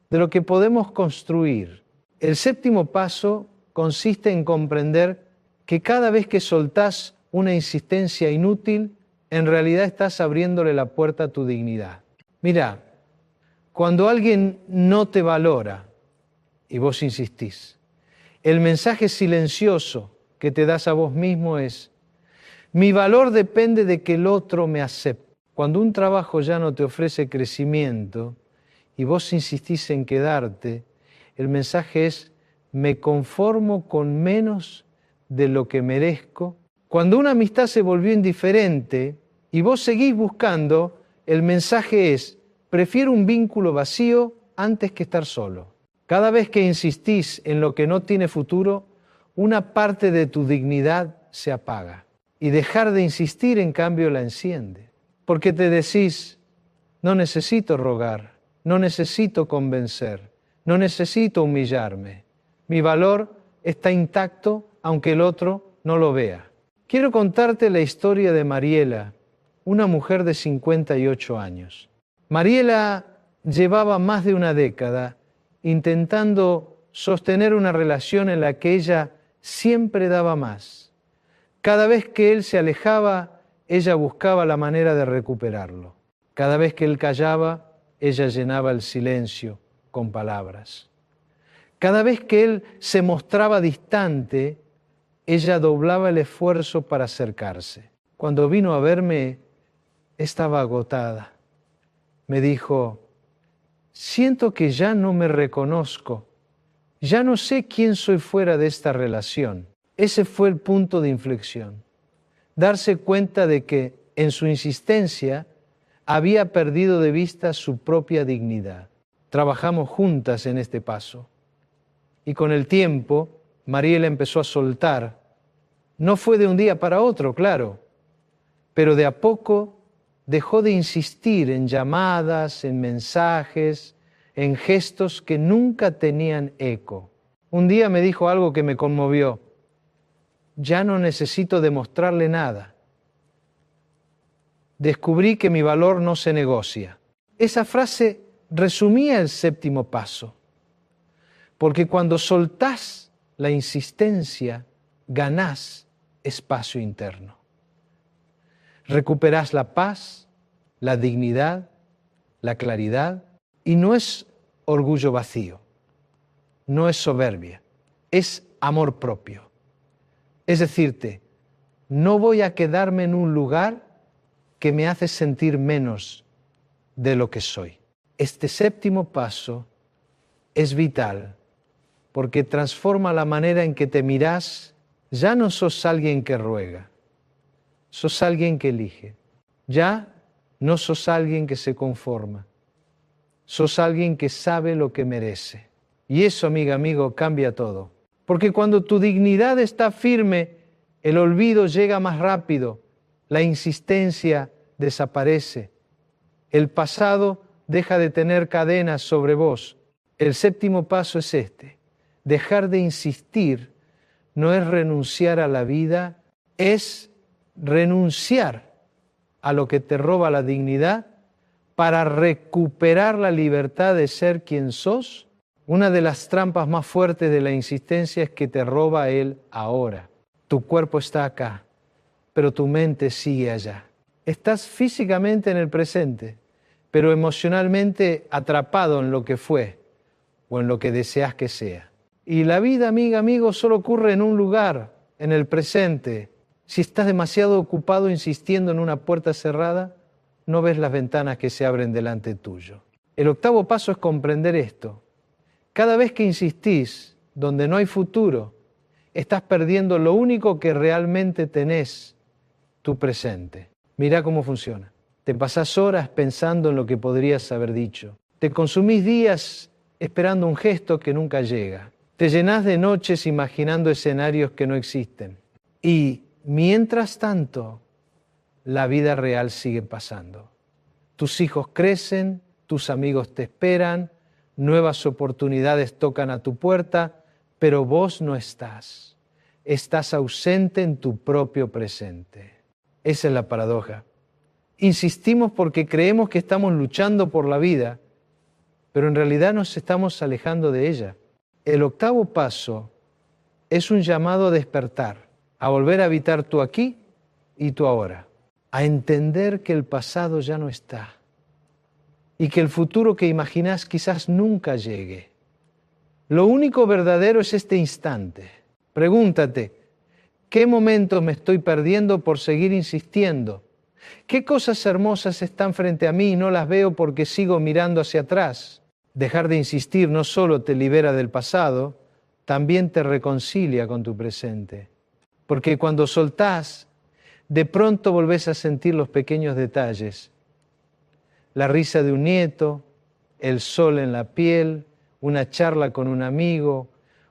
de lo que podemos construir. El séptimo paso consiste en comprender que cada vez que soltás una insistencia inútil, en realidad estás abriéndole la puerta a tu dignidad. Mira, cuando alguien no te valora y vos insistís, el mensaje silencioso que te das a vos mismo es: mi valor depende de que el otro me acepte. Cuando un trabajo ya no te ofrece crecimiento y vos insistís en quedarte, el mensaje es: me conformo con menos de lo que merezco. Cuando una amistad se volvió indiferente y vos seguís buscando, el mensaje es: prefiero un vínculo vacío antes que estar solo. Cada vez que insistís en lo que no tiene futuro, una parte de tu dignidad se apaga. Y dejar de insistir, en cambio, la enciende. Porque te decís: no necesito rogar, no necesito convencer, no necesito humillarme. Mi valor está intacto aunque el otro no lo vea. Quiero contarte la historia de Mariela, una mujer de 58 años. Mariela llevaba más de una década intentando sostener una relación en la que ella siempre daba más. Cada vez que él se alejaba, ella buscaba la manera de recuperarlo. Cada vez que él callaba, ella llenaba el silencio con palabras. Cada vez que él se mostraba distante, ella doblaba el esfuerzo para acercarse. Cuando vino a verme, estaba agotada. Me dijo, siento que ya no me reconozco, ya no sé quién soy fuera de esta relación. Ese fue el punto de inflexión. Darse cuenta de que en su insistencia había perdido de vista su propia dignidad. Trabajamos juntas en este paso. Y con el tiempo, Mariela empezó a soltar. No fue de un día para otro, claro, pero de a poco dejó de insistir en llamadas, en mensajes, en gestos que nunca tenían eco. Un día me dijo algo que me conmovió. Ya no necesito demostrarle nada. Descubrí que mi valor no se negocia. Esa frase resumía el séptimo paso. Porque cuando soltás la insistencia, ganás espacio interno. Recuperás la paz, la dignidad, la claridad, y no es orgullo vacío, no es soberbia, es amor propio. Es decirte, no voy a quedarme en un lugar que me hace sentir menos de lo que soy. Este séptimo paso es vital porque transforma la manera en que te mirás. Ya no sos alguien que ruega, sos alguien que elige. Ya no sos alguien que se conforma, sos alguien que sabe lo que merece. Y eso, amiga, amigo, cambia todo. Porque cuando tu dignidad está firme, el olvido llega más rápido, la insistencia desaparece, el pasado deja de tener cadenas sobre vos. El séptimo paso es este: dejar de insistir no es renunciar a la vida, es renunciar a lo que te roba la dignidad para recuperar la libertad de ser quien sos. Una de las trampas más fuertes de la insistencia es que te roba el ahora. Tu cuerpo está acá, pero tu mente sigue allá. Estás físicamente en el presente, pero emocionalmente atrapado en lo que fue o en lo que deseas que sea. Y la vida, amiga, amigo, solo ocurre en un lugar, en el presente. Si estás demasiado ocupado insistiendo en una puerta cerrada, no ves las ventanas que se abren delante tuyo. El octavo paso es comprender esto. Cada vez que insistís donde no hay futuro, estás perdiendo lo único que realmente tenés, tu presente. Mirá cómo funciona. Te pasás horas pensando en lo que podrías haber dicho. Te consumís días esperando un gesto que nunca llega. Te llenás de noches imaginando escenarios que no existen. Y mientras tanto, la vida real sigue pasando. Tus hijos crecen, tus amigos te esperan, nuevas oportunidades tocan a tu puerta, pero vos no estás. Estás ausente en tu propio presente. Esa es la paradoja. Insistimos porque creemos que estamos luchando por la vida, pero en realidad nos estamos alejando de ella. El octavo paso es un llamado a despertar, a volver a habitar tu aquí y tu ahora, a entender que el pasado ya no está y que el futuro que imaginás quizás nunca llegue. Lo único verdadero es este instante. Pregúntate, ¿qué momentos me estoy perdiendo por seguir insistiendo? ¿Qué cosas hermosas están frente a mí y no las veo porque sigo mirando hacia atrás? Dejar de insistir no solo te libera del pasado, también te reconcilia con tu presente. Porque cuando soltás, de pronto volvés a sentir los pequeños detalles. La risa de un nieto, el sol en la piel, una charla con un amigo,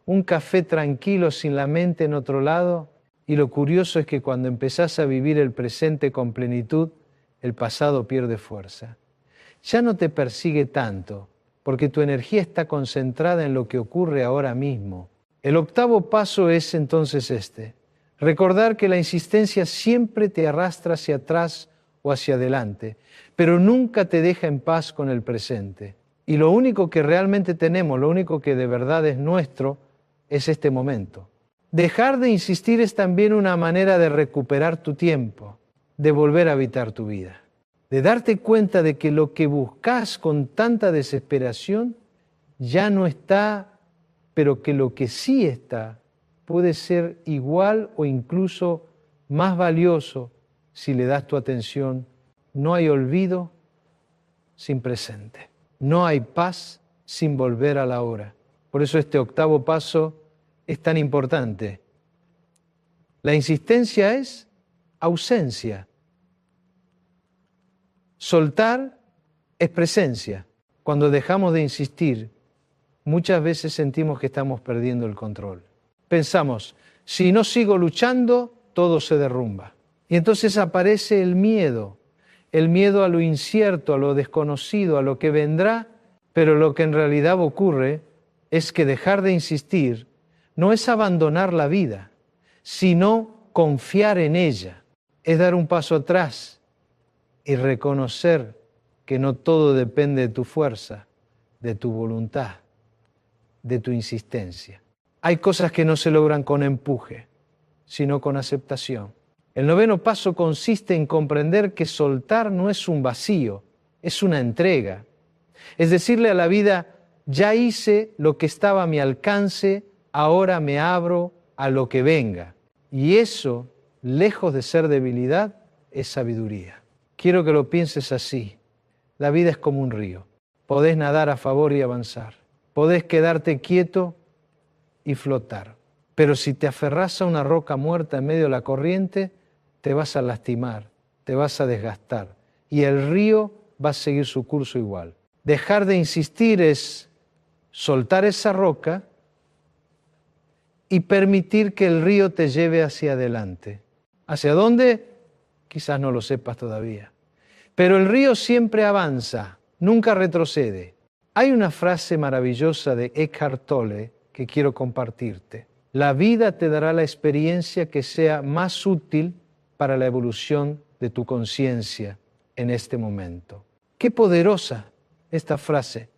un café tranquilo sin la mente en otro lado. Y lo curioso es que cuando empezás a vivir el presente con plenitud, el pasado pierde fuerza. Ya no te persigue tanto, porque tu energía está concentrada en lo que ocurre ahora mismo. El octavo paso es entonces este: recordar que la insistencia siempre te arrastra hacia atrás o hacia adelante, pero nunca te deja en paz con el presente. Y lo único que realmente tenemos, lo único que de verdad es nuestro, es este momento. Dejar de insistir es también una manera de recuperar tu tiempo, de volver a habitar tu vida, de darte cuenta de que lo que buscas con tanta desesperación ya no está, pero que lo que sí está puede ser igual o incluso más valioso si le das tu atención. No hay olvido sin presente. No hay paz sin volver a la hora. Por eso este octavo paso es tan importante. La insistencia es ausencia. Soltar es presencia. Cuando dejamos de insistir, muchas veces sentimos que estamos perdiendo el control. Pensamos, si no sigo luchando, todo se derrumba. Y entonces aparece el miedo a lo incierto, a lo desconocido, a lo que vendrá, pero lo que en realidad ocurre es que dejar de insistir no es abandonar la vida, sino confiar en ella, es dar un paso atrás y reconocer que no todo depende de tu fuerza, de tu voluntad, de tu insistencia. Hay cosas que no se logran con empuje, sino con aceptación. El noveno paso consiste en comprender que soltar no es un vacío, es una entrega. Es decirle a la vida, ya hice lo que estaba a mi alcance, ahora me abro a lo que venga. Y eso, lejos de ser debilidad, es sabiduría. Quiero que lo pienses así. La vida es como un río. Podés nadar a favor y avanzar. Podés quedarte quieto y flotar. Pero si te aferrás a una roca muerta en medio de la corriente, te vas a lastimar, te vas a desgastar. Y el río va a seguir su curso igual. Dejar de insistir es soltar esa roca y permitir que el río te lleve hacia adelante. ¿Hacia dónde? Quizás no lo sepas todavía. Pero el río siempre avanza, nunca retrocede. Hay una frase maravillosa de Eckhart Tolle que quiero compartirte. La vida te dará la experiencia que sea más útil para la evolución de tu conciencia en este momento. Qué poderosa esta frase,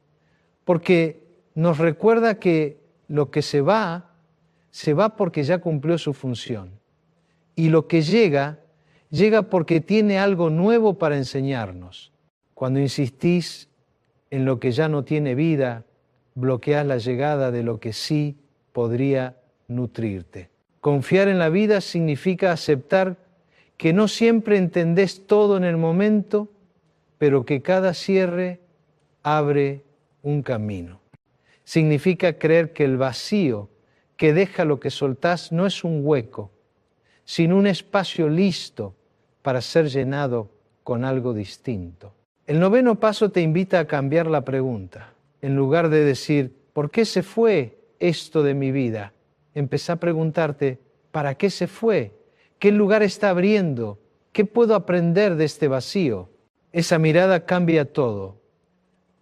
porque nos recuerda que lo que se va porque ya cumplió su función. Y lo que llega porque tiene algo nuevo para enseñarnos. Cuando insistís en lo que ya no tiene vida, bloqueás la llegada de lo que sí podría nutrirte. Confiar en la vida significa aceptar que no siempre entendés todo en el momento, pero que cada cierre abre un camino. Significa creer que el vacío que deja lo que soltás no es un hueco, sino un espacio listo para ser llenado con algo distinto. El noveno paso te invita a cambiar la pregunta. En lugar de decir, ¿por qué se fue esto de mi vida? Empezá a preguntarte, ¿para qué se fue? ¿Qué lugar está abriendo? ¿Qué puedo aprender de este vacío? Esa mirada cambia todo.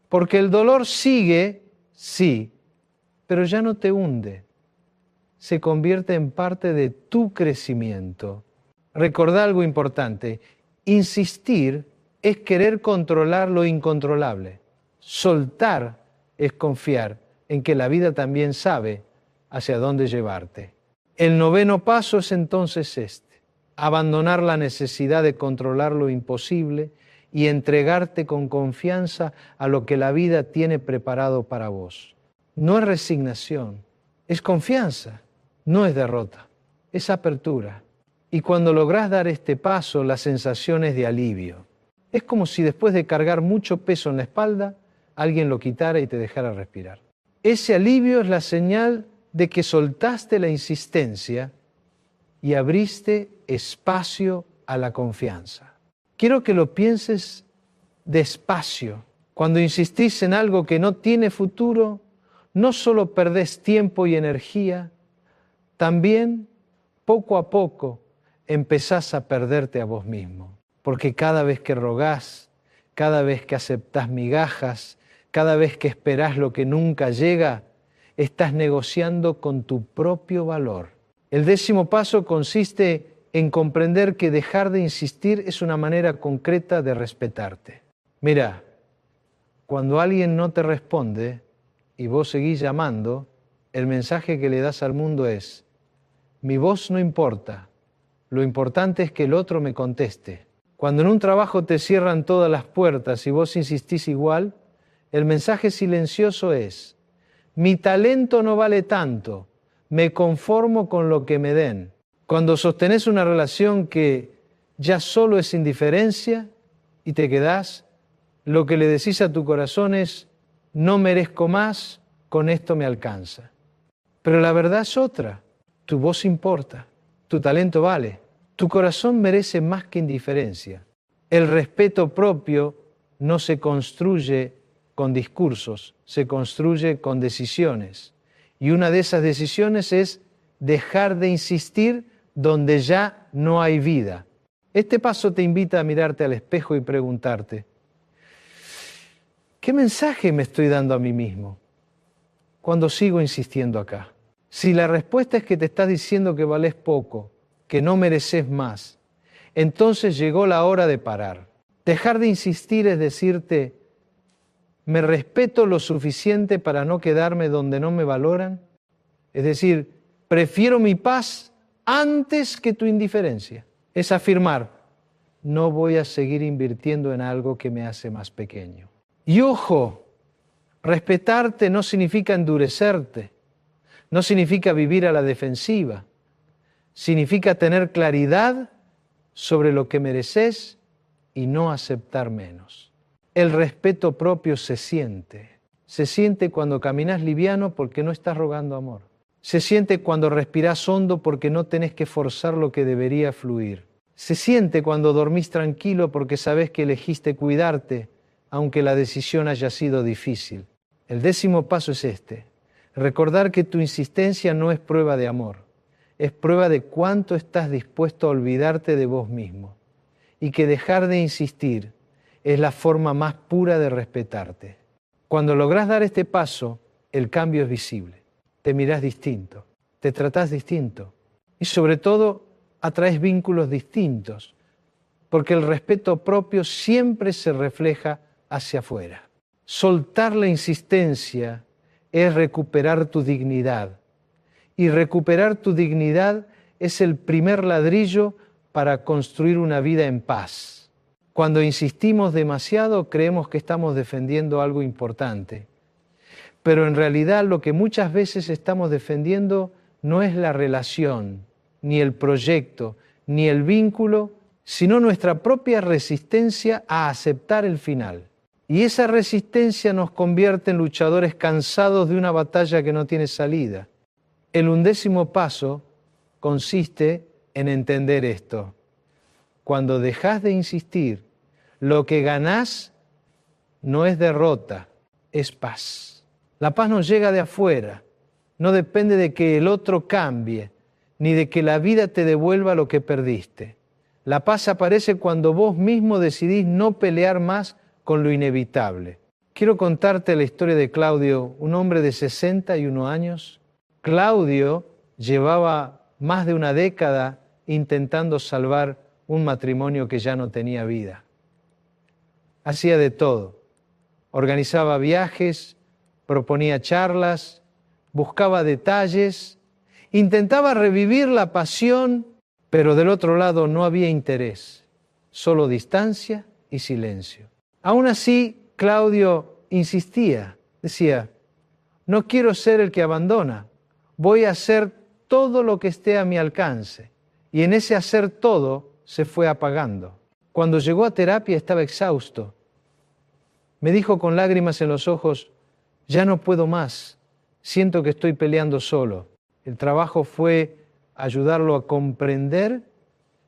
Porque el dolor sigue, sí, pero ya no te hunde. Se convierte en parte de tu crecimiento. Recordá algo importante. Insistir es querer controlar lo incontrolable. Soltar es confiar en que la vida también sabe hacia dónde llevarte. El noveno paso es entonces este: abandonar la necesidad de controlar lo imposible y entregarte con confianza a lo que la vida tiene preparado para vos. No es resignación, es confianza, no es derrota, es apertura. Y cuando lográs dar este paso, la sensación es de alivio. Es como si después de cargar mucho peso en la espalda, alguien lo quitara y te dejara respirar. Ese alivio es la señal de que soltaste la insistencia y abriste espacio a la confianza. Quiero que lo pienses despacio. Cuando insistís en algo que no tiene futuro, no solo perdés tiempo y energía, también poco a poco empezás a perderte a vos mismo. Porque cada vez que rogás, cada vez que aceptás migajas, cada vez que esperás lo que nunca llega, estás negociando con tu propio valor. El décimo paso consiste en comprender que dejar de insistir es una manera concreta de respetarte. Mira, cuando alguien no te responde y vos seguís llamando, el mensaje que le das al mundo es: Mi voz no importa. Lo importante es que el otro me conteste. Cuando en un trabajo te cierran todas las puertas y vos insistís igual, el mensaje silencioso es: mi talento no vale tanto, me conformo con lo que me den. Cuando sostenés una relación que ya solo es indiferencia y te quedás, lo que le decís a tu corazón es: no merezco más, con esto me alcanza. Pero la verdad es otra. Tu voz importa, tu talento vale, tu corazón merece más que indiferencia. El respeto propio no se construye con discursos, se construye con decisiones. Y una de esas decisiones es dejar de insistir donde ya no hay vida. Este paso te invita a mirarte al espejo y preguntarte: ¿qué mensaje me estoy dando a mí mismo cuando sigo insistiendo acá? Si la respuesta es que te estás diciendo que valés poco, que no mereces más, entonces llegó la hora de parar. Dejar de insistir es decirte: ¿me respeto lo suficiente para no quedarme donde no me valoran? Es decir, prefiero mi paz antes que tu indiferencia. Es afirmar: no voy a seguir invirtiendo en algo que me hace más pequeño. Y ojo, respetarte no significa endurecerte, no significa vivir a la defensiva, significa tener claridad sobre lo que mereces y no aceptar menos. El respeto propio se siente cuando caminas liviano porque no estás rogando amor. Se siente cuando respirás hondo porque no tenés que forzar lo que debería fluir. Se siente cuando dormís tranquilo porque sabés que elegiste cuidarte, aunque la decisión haya sido difícil. El 10º paso es este: recordar que tu insistencia no es prueba de amor, es prueba de cuánto estás dispuesto a olvidarte de vos mismo, y que dejar de insistir es la forma más pura de respetarte. Cuando lográs dar este paso, el cambio es visible. Te mirás distinto, te tratás distinto y sobre todo atraes vínculos distintos, porque el respeto propio siempre se refleja hacia afuera. Soltar la insistencia es recuperar tu dignidad, y recuperar tu dignidad es el primer ladrillo para construir una vida en paz. Cuando insistimos demasiado, creemos que estamos defendiendo algo importante, pero en realidad lo que muchas veces estamos defendiendo no es la relación, ni el proyecto, ni el vínculo, sino nuestra propia resistencia a aceptar el final. Y esa resistencia nos convierte en luchadores cansados de una batalla que no tiene salida. El 11º paso consiste en entender esto. Cuando dejas de insistir, lo que ganás no es derrota, es paz. La paz no llega de afuera, no depende de que el otro cambie, ni de que la vida te devuelva lo que perdiste. La paz aparece cuando vos mismo decidís no pelear más con lo inevitable. Quiero contarte la historia de Claudio, un hombre de 61 años. Claudio llevaba más de una década intentando salvar un matrimonio que ya no tenía vida. Hacía de todo. Organizaba viajes, proponía charlas, buscaba detalles, intentaba revivir la pasión, pero del otro lado no había interés, solo distancia y silencio. Aún así, Claudio insistía, decía: no quiero ser el que abandona, voy a hacer todo lo que esté a mi alcance. Y en ese hacer todo se fue apagando. Cuando llegó a terapia estaba exhausto. Me dijo con lágrimas en los ojos: ya no puedo más, siento que estoy peleando solo. El trabajo fue ayudarlo a comprender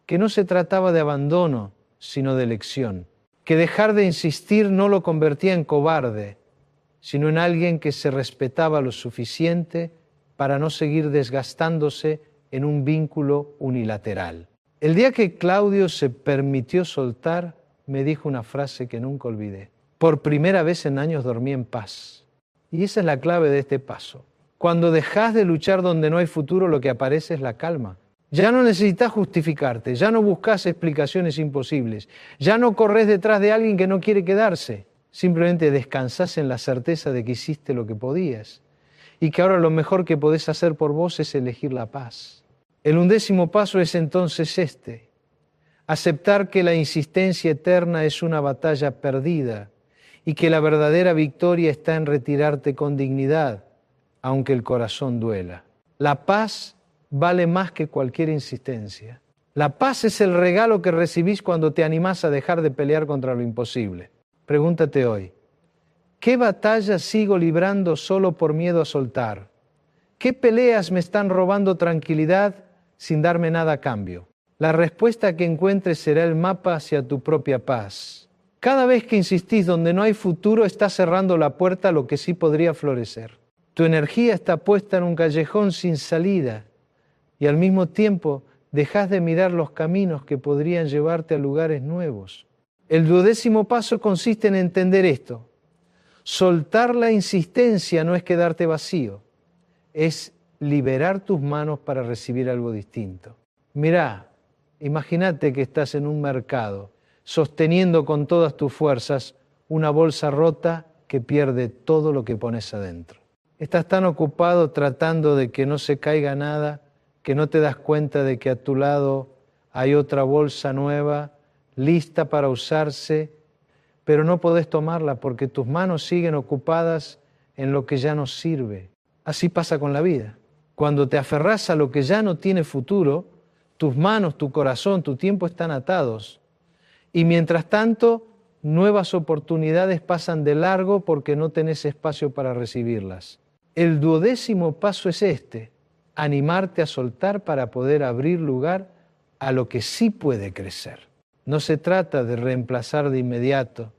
que no se trataba de abandono, sino de elección. Que dejar de insistir no lo convertía en cobarde, sino en alguien que se respetaba lo suficiente para no seguir desgastándose en un vínculo unilateral. El día que Claudio se permitió soltar, me dijo una frase que nunca olvidé: por primera vez en años dormí en paz. Y esa es la clave de este paso. Cuando dejas de luchar donde no hay futuro, lo que aparece es la calma. Ya no necesitas justificarte, ya no buscas explicaciones imposibles, ya no corres detrás de alguien que no quiere quedarse. Simplemente descansás en la certeza de que hiciste lo que podías y que ahora lo mejor que podés hacer por vos es elegir la paz. El 11º paso es entonces este: aceptar que la insistencia eterna es una batalla perdida y que la verdadera victoria está en retirarte con dignidad, aunque el corazón duela. La paz vale más que cualquier insistencia. La paz es el regalo que recibís cuando te animás a dejar de pelear contra lo imposible. Pregúntate hoy: ¿qué batalla sigo librando solo por miedo a soltar? ¿Qué peleas me están robando tranquilidad sin darme nada a cambio? La respuesta que encuentres será el mapa hacia tu propia paz. Cada vez que insistís donde no hay futuro, estás cerrando la puerta a lo que sí podría florecer. Tu energía está puesta en un callejón sin salida y al mismo tiempo dejás de mirar los caminos que podrían llevarte a lugares nuevos. El 12º paso consiste en entender esto: soltar la insistencia no es quedarte vacío, es liberar tus manos para recibir algo distinto. Mirá, imagínate que estás en un mercado, sosteniendo con todas tus fuerzas una bolsa rota que pierde todo lo que pones adentro. Estás tan ocupado tratando de que no se caiga nada, que no te das cuenta de que a tu lado hay otra bolsa nueva, lista para usarse, pero no podés tomarla porque tus manos siguen ocupadas en lo que ya no sirve. Así pasa con la vida. Cuando te aferrás a lo que ya no tiene futuro, tus manos, tu corazón, tu tiempo están atados. Y mientras tanto, nuevas oportunidades pasan de largo porque no tenés espacio para recibirlas. El 12º paso es este: animarte a soltar para poder abrir lugar a lo que sí puede crecer. No se trata de reemplazar de inmediato,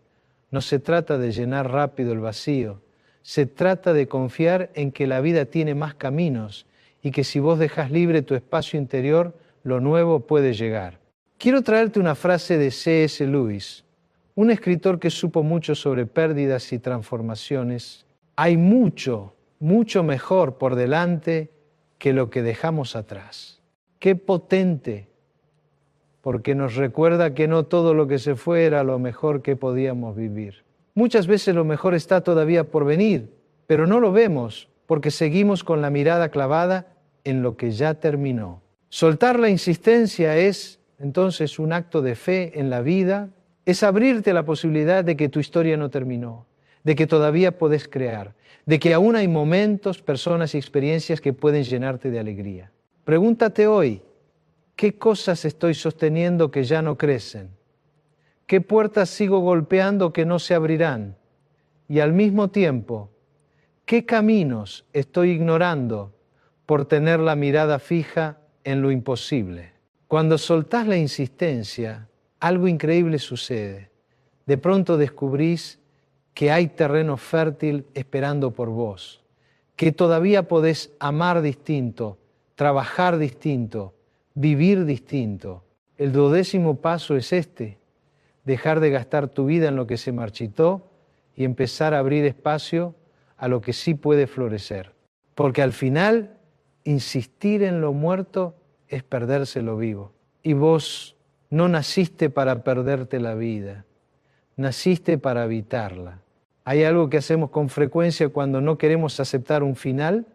no se trata de llenar rápido el vacío, se trata de confiar en que la vida tiene más caminos y que si vos dejás libre tu espacio interior, lo nuevo puede llegar. Quiero traerte una frase de C.S. Lewis, un escritor que supo mucho sobre pérdidas y transformaciones. Hay mucho, mucho mejor por delante que lo que dejamos atrás. Qué potente, porque nos recuerda que no todo lo que se fue era lo mejor que podíamos vivir. Muchas veces lo mejor está todavía por venir, pero no lo vemos porque seguimos con la mirada clavada en lo que ya terminó. Soltar la insistencia es entonces un acto de fe en la vida, es abrirte a la posibilidad de que tu historia no terminó, de que todavía podés crear, de que aún hay momentos, personas y experiencias que pueden llenarte de alegría. Pregúntate hoy: ¿qué cosas estoy sosteniendo que ya no crecen? ¿Qué puertas sigo golpeando que no se abrirán? Y al mismo tiempo, ¿qué caminos estoy ignorando por tener la mirada fija en lo imposible? Cuando soltás la insistencia, algo increíble sucede. De pronto descubrís que hay terreno fértil esperando por vos, que todavía podés amar distinto, trabajar distinto, vivir distinto. El 12º paso es este: dejar de gastar tu vida en lo que se marchitó y empezar a abrir espacio a lo que sí puede florecer. Porque al final, insistir en lo muerto es perderse lo vivo. Y vos no naciste para perderte la vida, naciste para habitarla. Hay algo que hacemos con frecuencia cuando no queremos aceptar un final: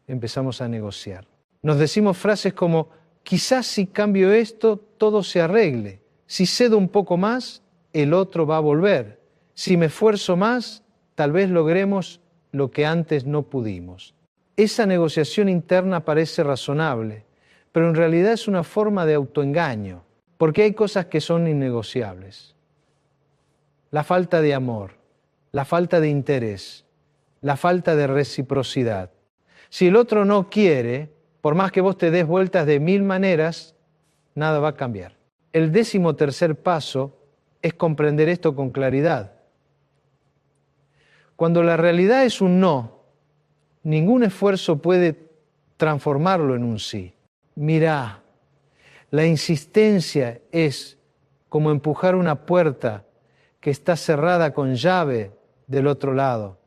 empezamos a negociar. Nos decimos frases como: quizás si cambio esto, todo se arregle. Si cedo un poco más, el otro va a volver. Si me esfuerzo más, tal vez logremos lo que antes no pudimos. Esa negociación interna parece razonable, pero en realidad es una forma de autoengaño, porque hay cosas que son innegociables. La falta de amor, la falta de interés, la falta de reciprocidad. Si el otro no quiere, por más que vos te des vueltas de 1000 maneras, nada va a cambiar. El 13º paso es comprender esto con claridad. Cuando la realidad es un no, ningún esfuerzo puede transformarlo en un sí. Mirá, la insistencia es como empujar una puerta que está cerrada con llave del otro lado.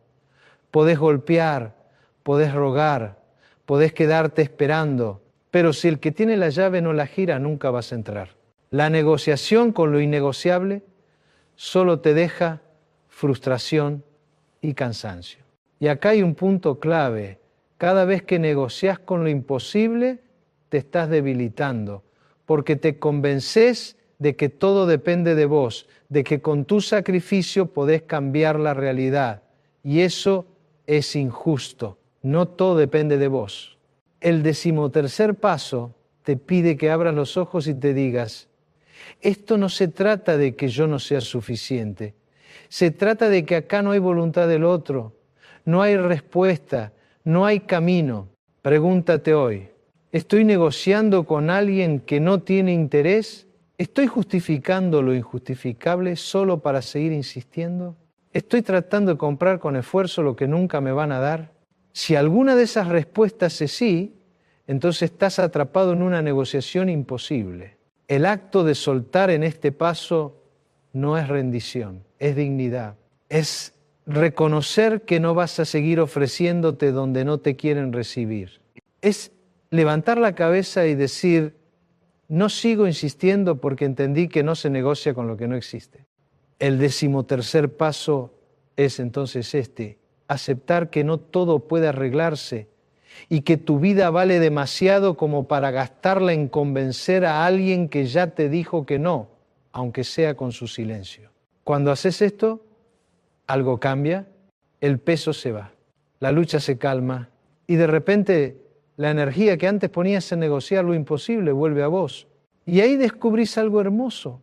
Podés golpear, podés rogar, podés quedarte esperando, pero si el que tiene la llave no la gira, nunca vas a entrar. La negociación con lo innegociable solo te deja frustración y cansancio. Y acá hay un punto clave: cada vez que negociás con lo imposible, te estás debilitando, porque te convences de que todo depende de vos, de que con tu sacrificio podés cambiar la realidad. Y eso es injusto. No todo depende de vos. El 13º paso te pide que abras los ojos y te digas, esto no se trata de que yo no sea suficiente. Se trata de que acá no hay voluntad del otro, no hay respuesta, no hay camino. Pregúntate hoy, ¿estoy negociando con alguien que no tiene interés? ¿Estoy justificando lo injustificable solo para seguir insistiendo? ¿Estoy tratando de comprar con esfuerzo lo que nunca me van a dar? Si alguna de esas respuestas es sí, entonces estás atrapado en una negociación imposible. El acto de soltar en este paso no es rendición, es dignidad. Es reconocer que no vas a seguir ofreciéndote donde no te quieren recibir. Es levantar la cabeza y decir, no sigo insistiendo porque entendí que no se negocia con lo que no existe. El 13º paso es entonces aceptar que no todo puede arreglarse y que tu vida vale demasiado como para gastarla en convencer a alguien que ya te dijo que no, aunque sea con su silencio. Cuando haces esto, algo cambia, el peso se va, la lucha se calma y de repente la energía que antes ponías en negociar lo imposible vuelve a vos. Y ahí descubrís algo hermoso,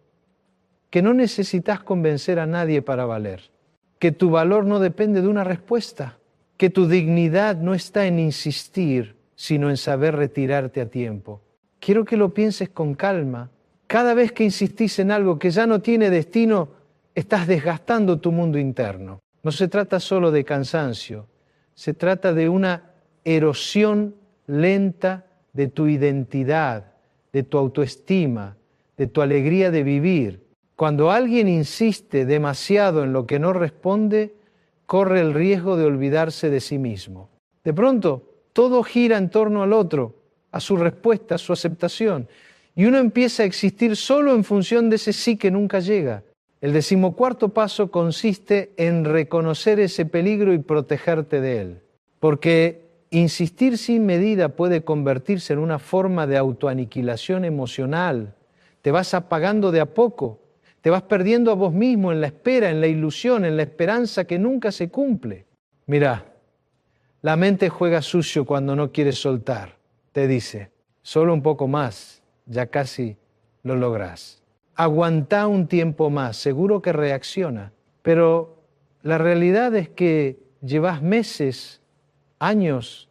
que no necesitas convencer a nadie para valer, que tu valor no depende de una respuesta, que tu dignidad no está en insistir, sino en saber retirarte a tiempo. Quiero que lo pienses con calma. Cada vez que insistís en algo que ya no tiene destino, estás desgastando tu mundo interno. No se trata solo de cansancio, se trata de una erosión lenta de tu identidad, de tu autoestima, de tu alegría de vivir. Cuando alguien insiste demasiado en lo que no responde, corre el riesgo de olvidarse de sí mismo. De pronto, todo gira en torno al otro, a su respuesta, a su aceptación, y uno empieza a existir solo en función de ese sí que nunca llega. El 14º paso consiste en reconocer ese peligro y protegerte de él, porque insistir sin medida puede convertirse en una forma de autoaniquilación emocional. Te vas apagando de a poco, te vas perdiendo a vos mismo en la espera, en la ilusión, en la esperanza que nunca se cumple. Mirá, la mente juega sucio cuando no quiere soltar. Te dice, solo un poco más, ya casi lo lográs. Aguantá un tiempo más, seguro que reacciona. Pero la realidad es que llevas meses, años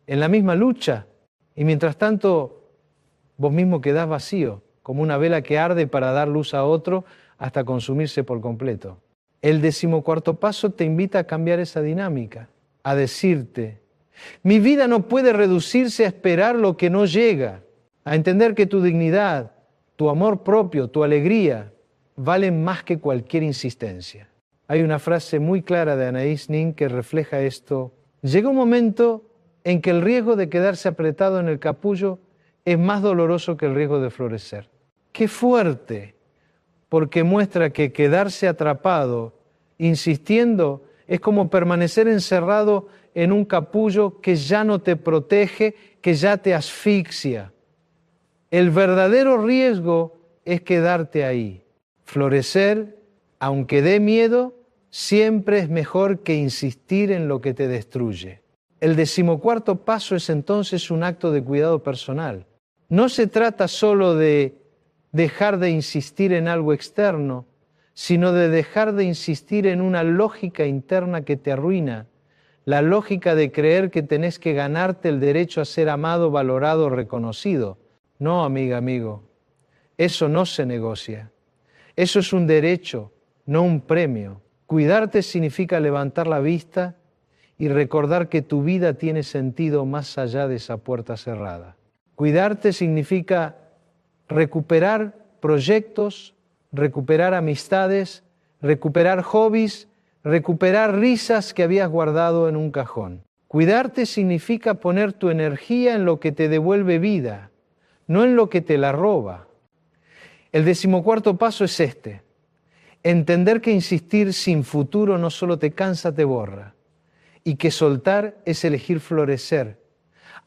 en la misma lucha y mientras tanto vos mismo quedás vacío, como una vela que arde para dar luz a otro hasta consumirse por completo. El 14º paso te invita a cambiar esa dinámica, a decirte, mi vida no puede reducirse a esperar lo que no llega, a entender que tu dignidad, tu amor propio, tu alegría, valen más que cualquier insistencia. Hay una frase muy clara de Anaïs Nin que refleja esto. Llega un momento en que el riesgo de quedarse apretado en el capullo es más doloroso que el riesgo de florecer. ¡Qué fuerte! Porque muestra que quedarse atrapado, insistiendo, es como permanecer encerrado en un capullo que ya no te protege, que ya te asfixia. El verdadero riesgo es quedarte ahí. Florecer, aunque dé miedo, siempre es mejor que insistir en lo que te destruye. El 14º paso es entonces un acto de cuidado personal. No se trata solo de dejar de insistir en algo externo, sino de dejar de insistir en una lógica interna que te arruina, la lógica de creer que tenés que ganarte el derecho a ser amado, valorado, reconocido. No, amiga, amigo, eso no se negocia. Eso es un derecho, no un premio. Cuidarte significa levantar la vista y recordar que tu vida tiene sentido más allá de esa puerta cerrada. Cuidarte significa recuperar proyectos, recuperar amistades, recuperar hobbies, recuperar risas que habías guardado en un cajón. Cuidarte significa poner tu energía en lo que te devuelve vida, no en lo que te la roba. El 14º paso es entender que insistir sin futuro no solo te cansa, te borra, y que soltar es elegir florecer,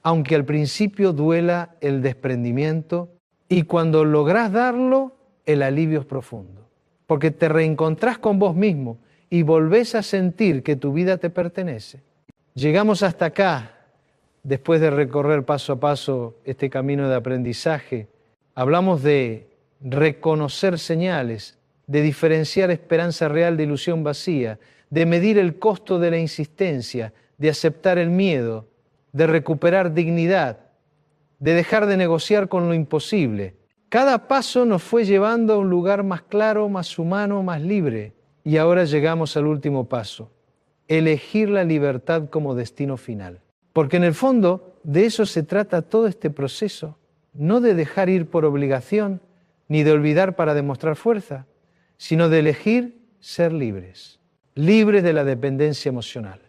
aunque al principio duela el desprendimiento, y cuando lográs darlo, el alivio es profundo, porque te reencontrás con vos mismo y volvés a sentir que tu vida te pertenece. Llegamos hasta acá, después de recorrer paso a paso este camino de aprendizaje. Hablamos de reconocer señales, de diferenciar esperanza real de ilusión vacía, de medir el costo de la insistencia, de aceptar el miedo, de recuperar dignidad, de dejar de negociar con lo imposible. Cada paso nos fue llevando a un lugar más claro, más humano, más libre. Y ahora llegamos al último paso, elegir la libertad como destino final. Porque en el fondo de eso se trata todo este proceso, no de dejar ir por obligación, ni de olvidar para demostrar fuerza, sino de elegir ser libres, libres de la dependencia emocional,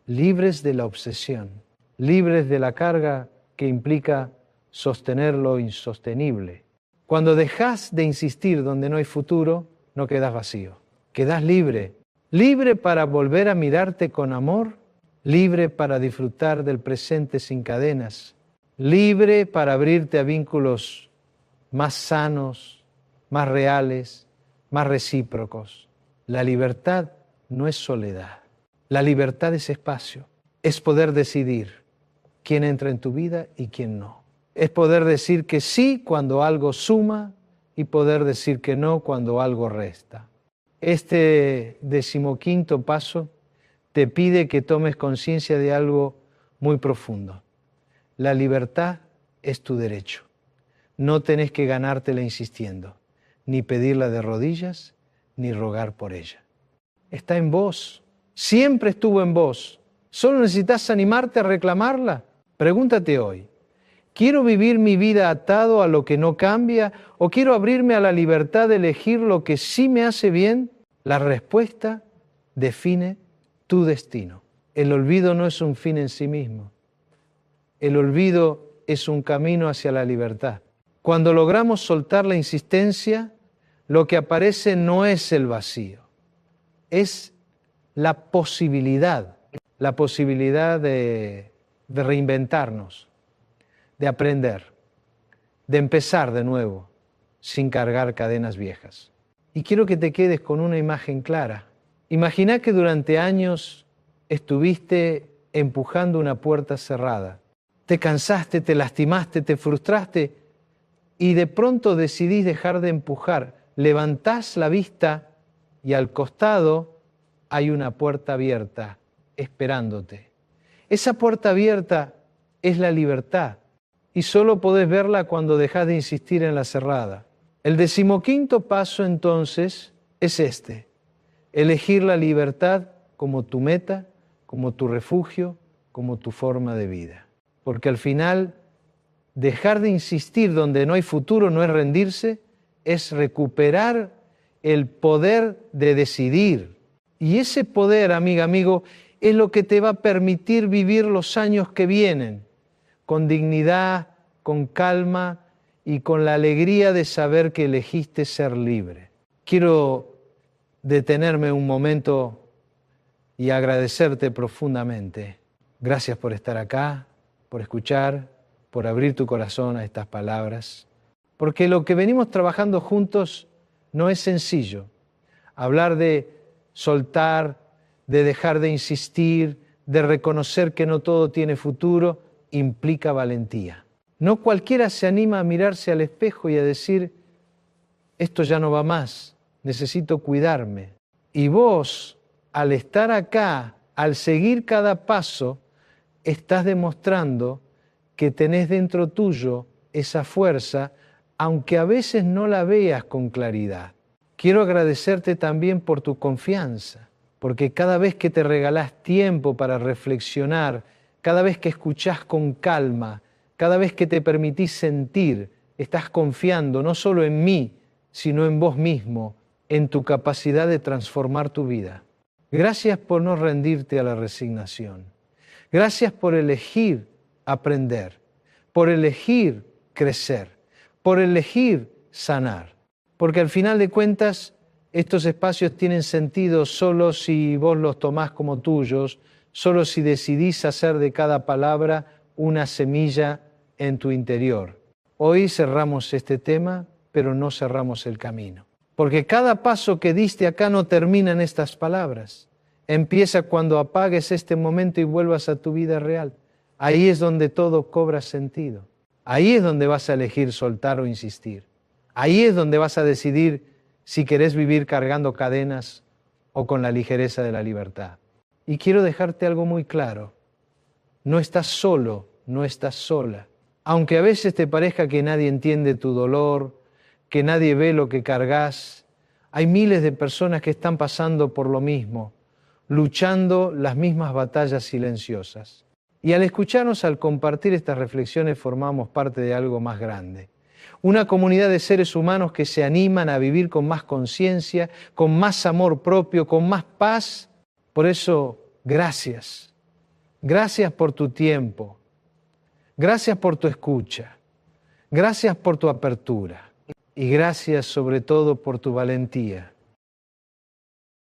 libres de la obsesión, libres de la carga que implica sostener lo insostenible. Cuando dejas de insistir donde no hay futuro, no quedas vacío, quedas libre, libre para volver a mirarte con amor, libre para disfrutar del presente sin cadenas, libre para abrirte a vínculos más sanos, más reales, más recíprocos. La libertad no es soledad, la libertad es espacio, es poder decidir quién entra en tu vida y quién no. Es poder decir que sí cuando algo suma y poder decir que no cuando algo resta. Este 15º paso te pide que tomes conciencia de algo muy profundo. La libertad es tu derecho. No tenés que ganártela insistiendo, ni pedirla de rodillas, ni rogar por ella. Está en vos, siempre estuvo en vos. ¿Solo necesitas animarte a reclamarla? Pregúntate hoy, ¿quiero vivir mi vida atado a lo que no cambia o quiero abrirme a la libertad de elegir lo que sí me hace bien? La respuesta define tu destino. El olvido no es un fin en sí mismo. El olvido es un camino hacia la libertad. Cuando logramos soltar la insistencia, lo que aparece no es el vacío, es la posibilidad de reinventarnos, de aprender, de empezar de nuevo, sin cargar cadenas viejas. Y quiero que te quedes con una imagen clara. Imagina que durante años estuviste empujando una puerta cerrada. Te cansaste, te lastimaste, te frustraste y de pronto decidís dejar de empujar. Levantás la vista y al costado hay una puerta abierta esperándote. Esa puerta abierta es la libertad y solo podés verla cuando dejás de insistir en la cerrada. El 15º paso entonces es este: elegir la libertad como tu meta, como tu refugio, como tu forma de vida. Porque al final, dejar de insistir donde no hay futuro no es rendirse, es recuperar el poder de decidir. Y ese poder, amiga, amigo, es lo que te va a permitir vivir los años que vienen, con dignidad, con calma y con la alegría de saber que elegiste ser libre. Quiero detenerme un momento y agradecerte profundamente. Gracias por estar acá, por escuchar, por abrir tu corazón a estas palabras, porque lo que venimos trabajando juntos no es sencillo. Hablar de soltar, de dejar de insistir, de reconocer que no todo tiene futuro, implica valentía. No cualquiera se anima a mirarse al espejo y a decir, esto ya no va más, necesito cuidarme. Y vos, al estar acá, al seguir cada paso, estás demostrando que tenés dentro tuyo esa fuerza, aunque a veces no la veas con claridad. Quiero agradecerte también por tu confianza, porque cada vez que te regalás tiempo para reflexionar, cada vez que escuchás con calma, cada vez que te permitís sentir, estás confiando no solo en mí, sino en vos mismo, en tu capacidad de transformar tu vida. Gracias por no rendirte a la resignación. Gracias por elegir aprender, por elegir crecer, por elegir sanar. Porque al final de cuentas, estos espacios tienen sentido solo si vos los tomás como tuyos, solo si decidís hacer de cada palabra una semilla en tu interior. Hoy cerramos este tema, pero no cerramos el camino. Porque cada paso que diste acá no termina en estas palabras. Empieza cuando apagues este momento y vuelvas a tu vida real. Ahí es donde todo cobra sentido. Ahí es donde vas a elegir soltar o insistir. Ahí es donde vas a decidir si querés vivir cargando cadenas o con la ligereza de la libertad. Y quiero dejarte algo muy claro. No estás solo, no estás sola. Aunque a veces te parezca que nadie entiende tu dolor, que nadie ve lo que cargas, hay miles de personas que están pasando por lo mismo, luchando las mismas batallas silenciosas. Y al escucharnos, al compartir estas reflexiones, formamos parte de algo más grande. Una comunidad de seres humanos que se animan a vivir con más conciencia, con más amor propio, con más paz. Por eso, gracias. Gracias por tu tiempo. Gracias por tu escucha. Gracias por tu apertura. Y gracias sobre todo por tu valentía.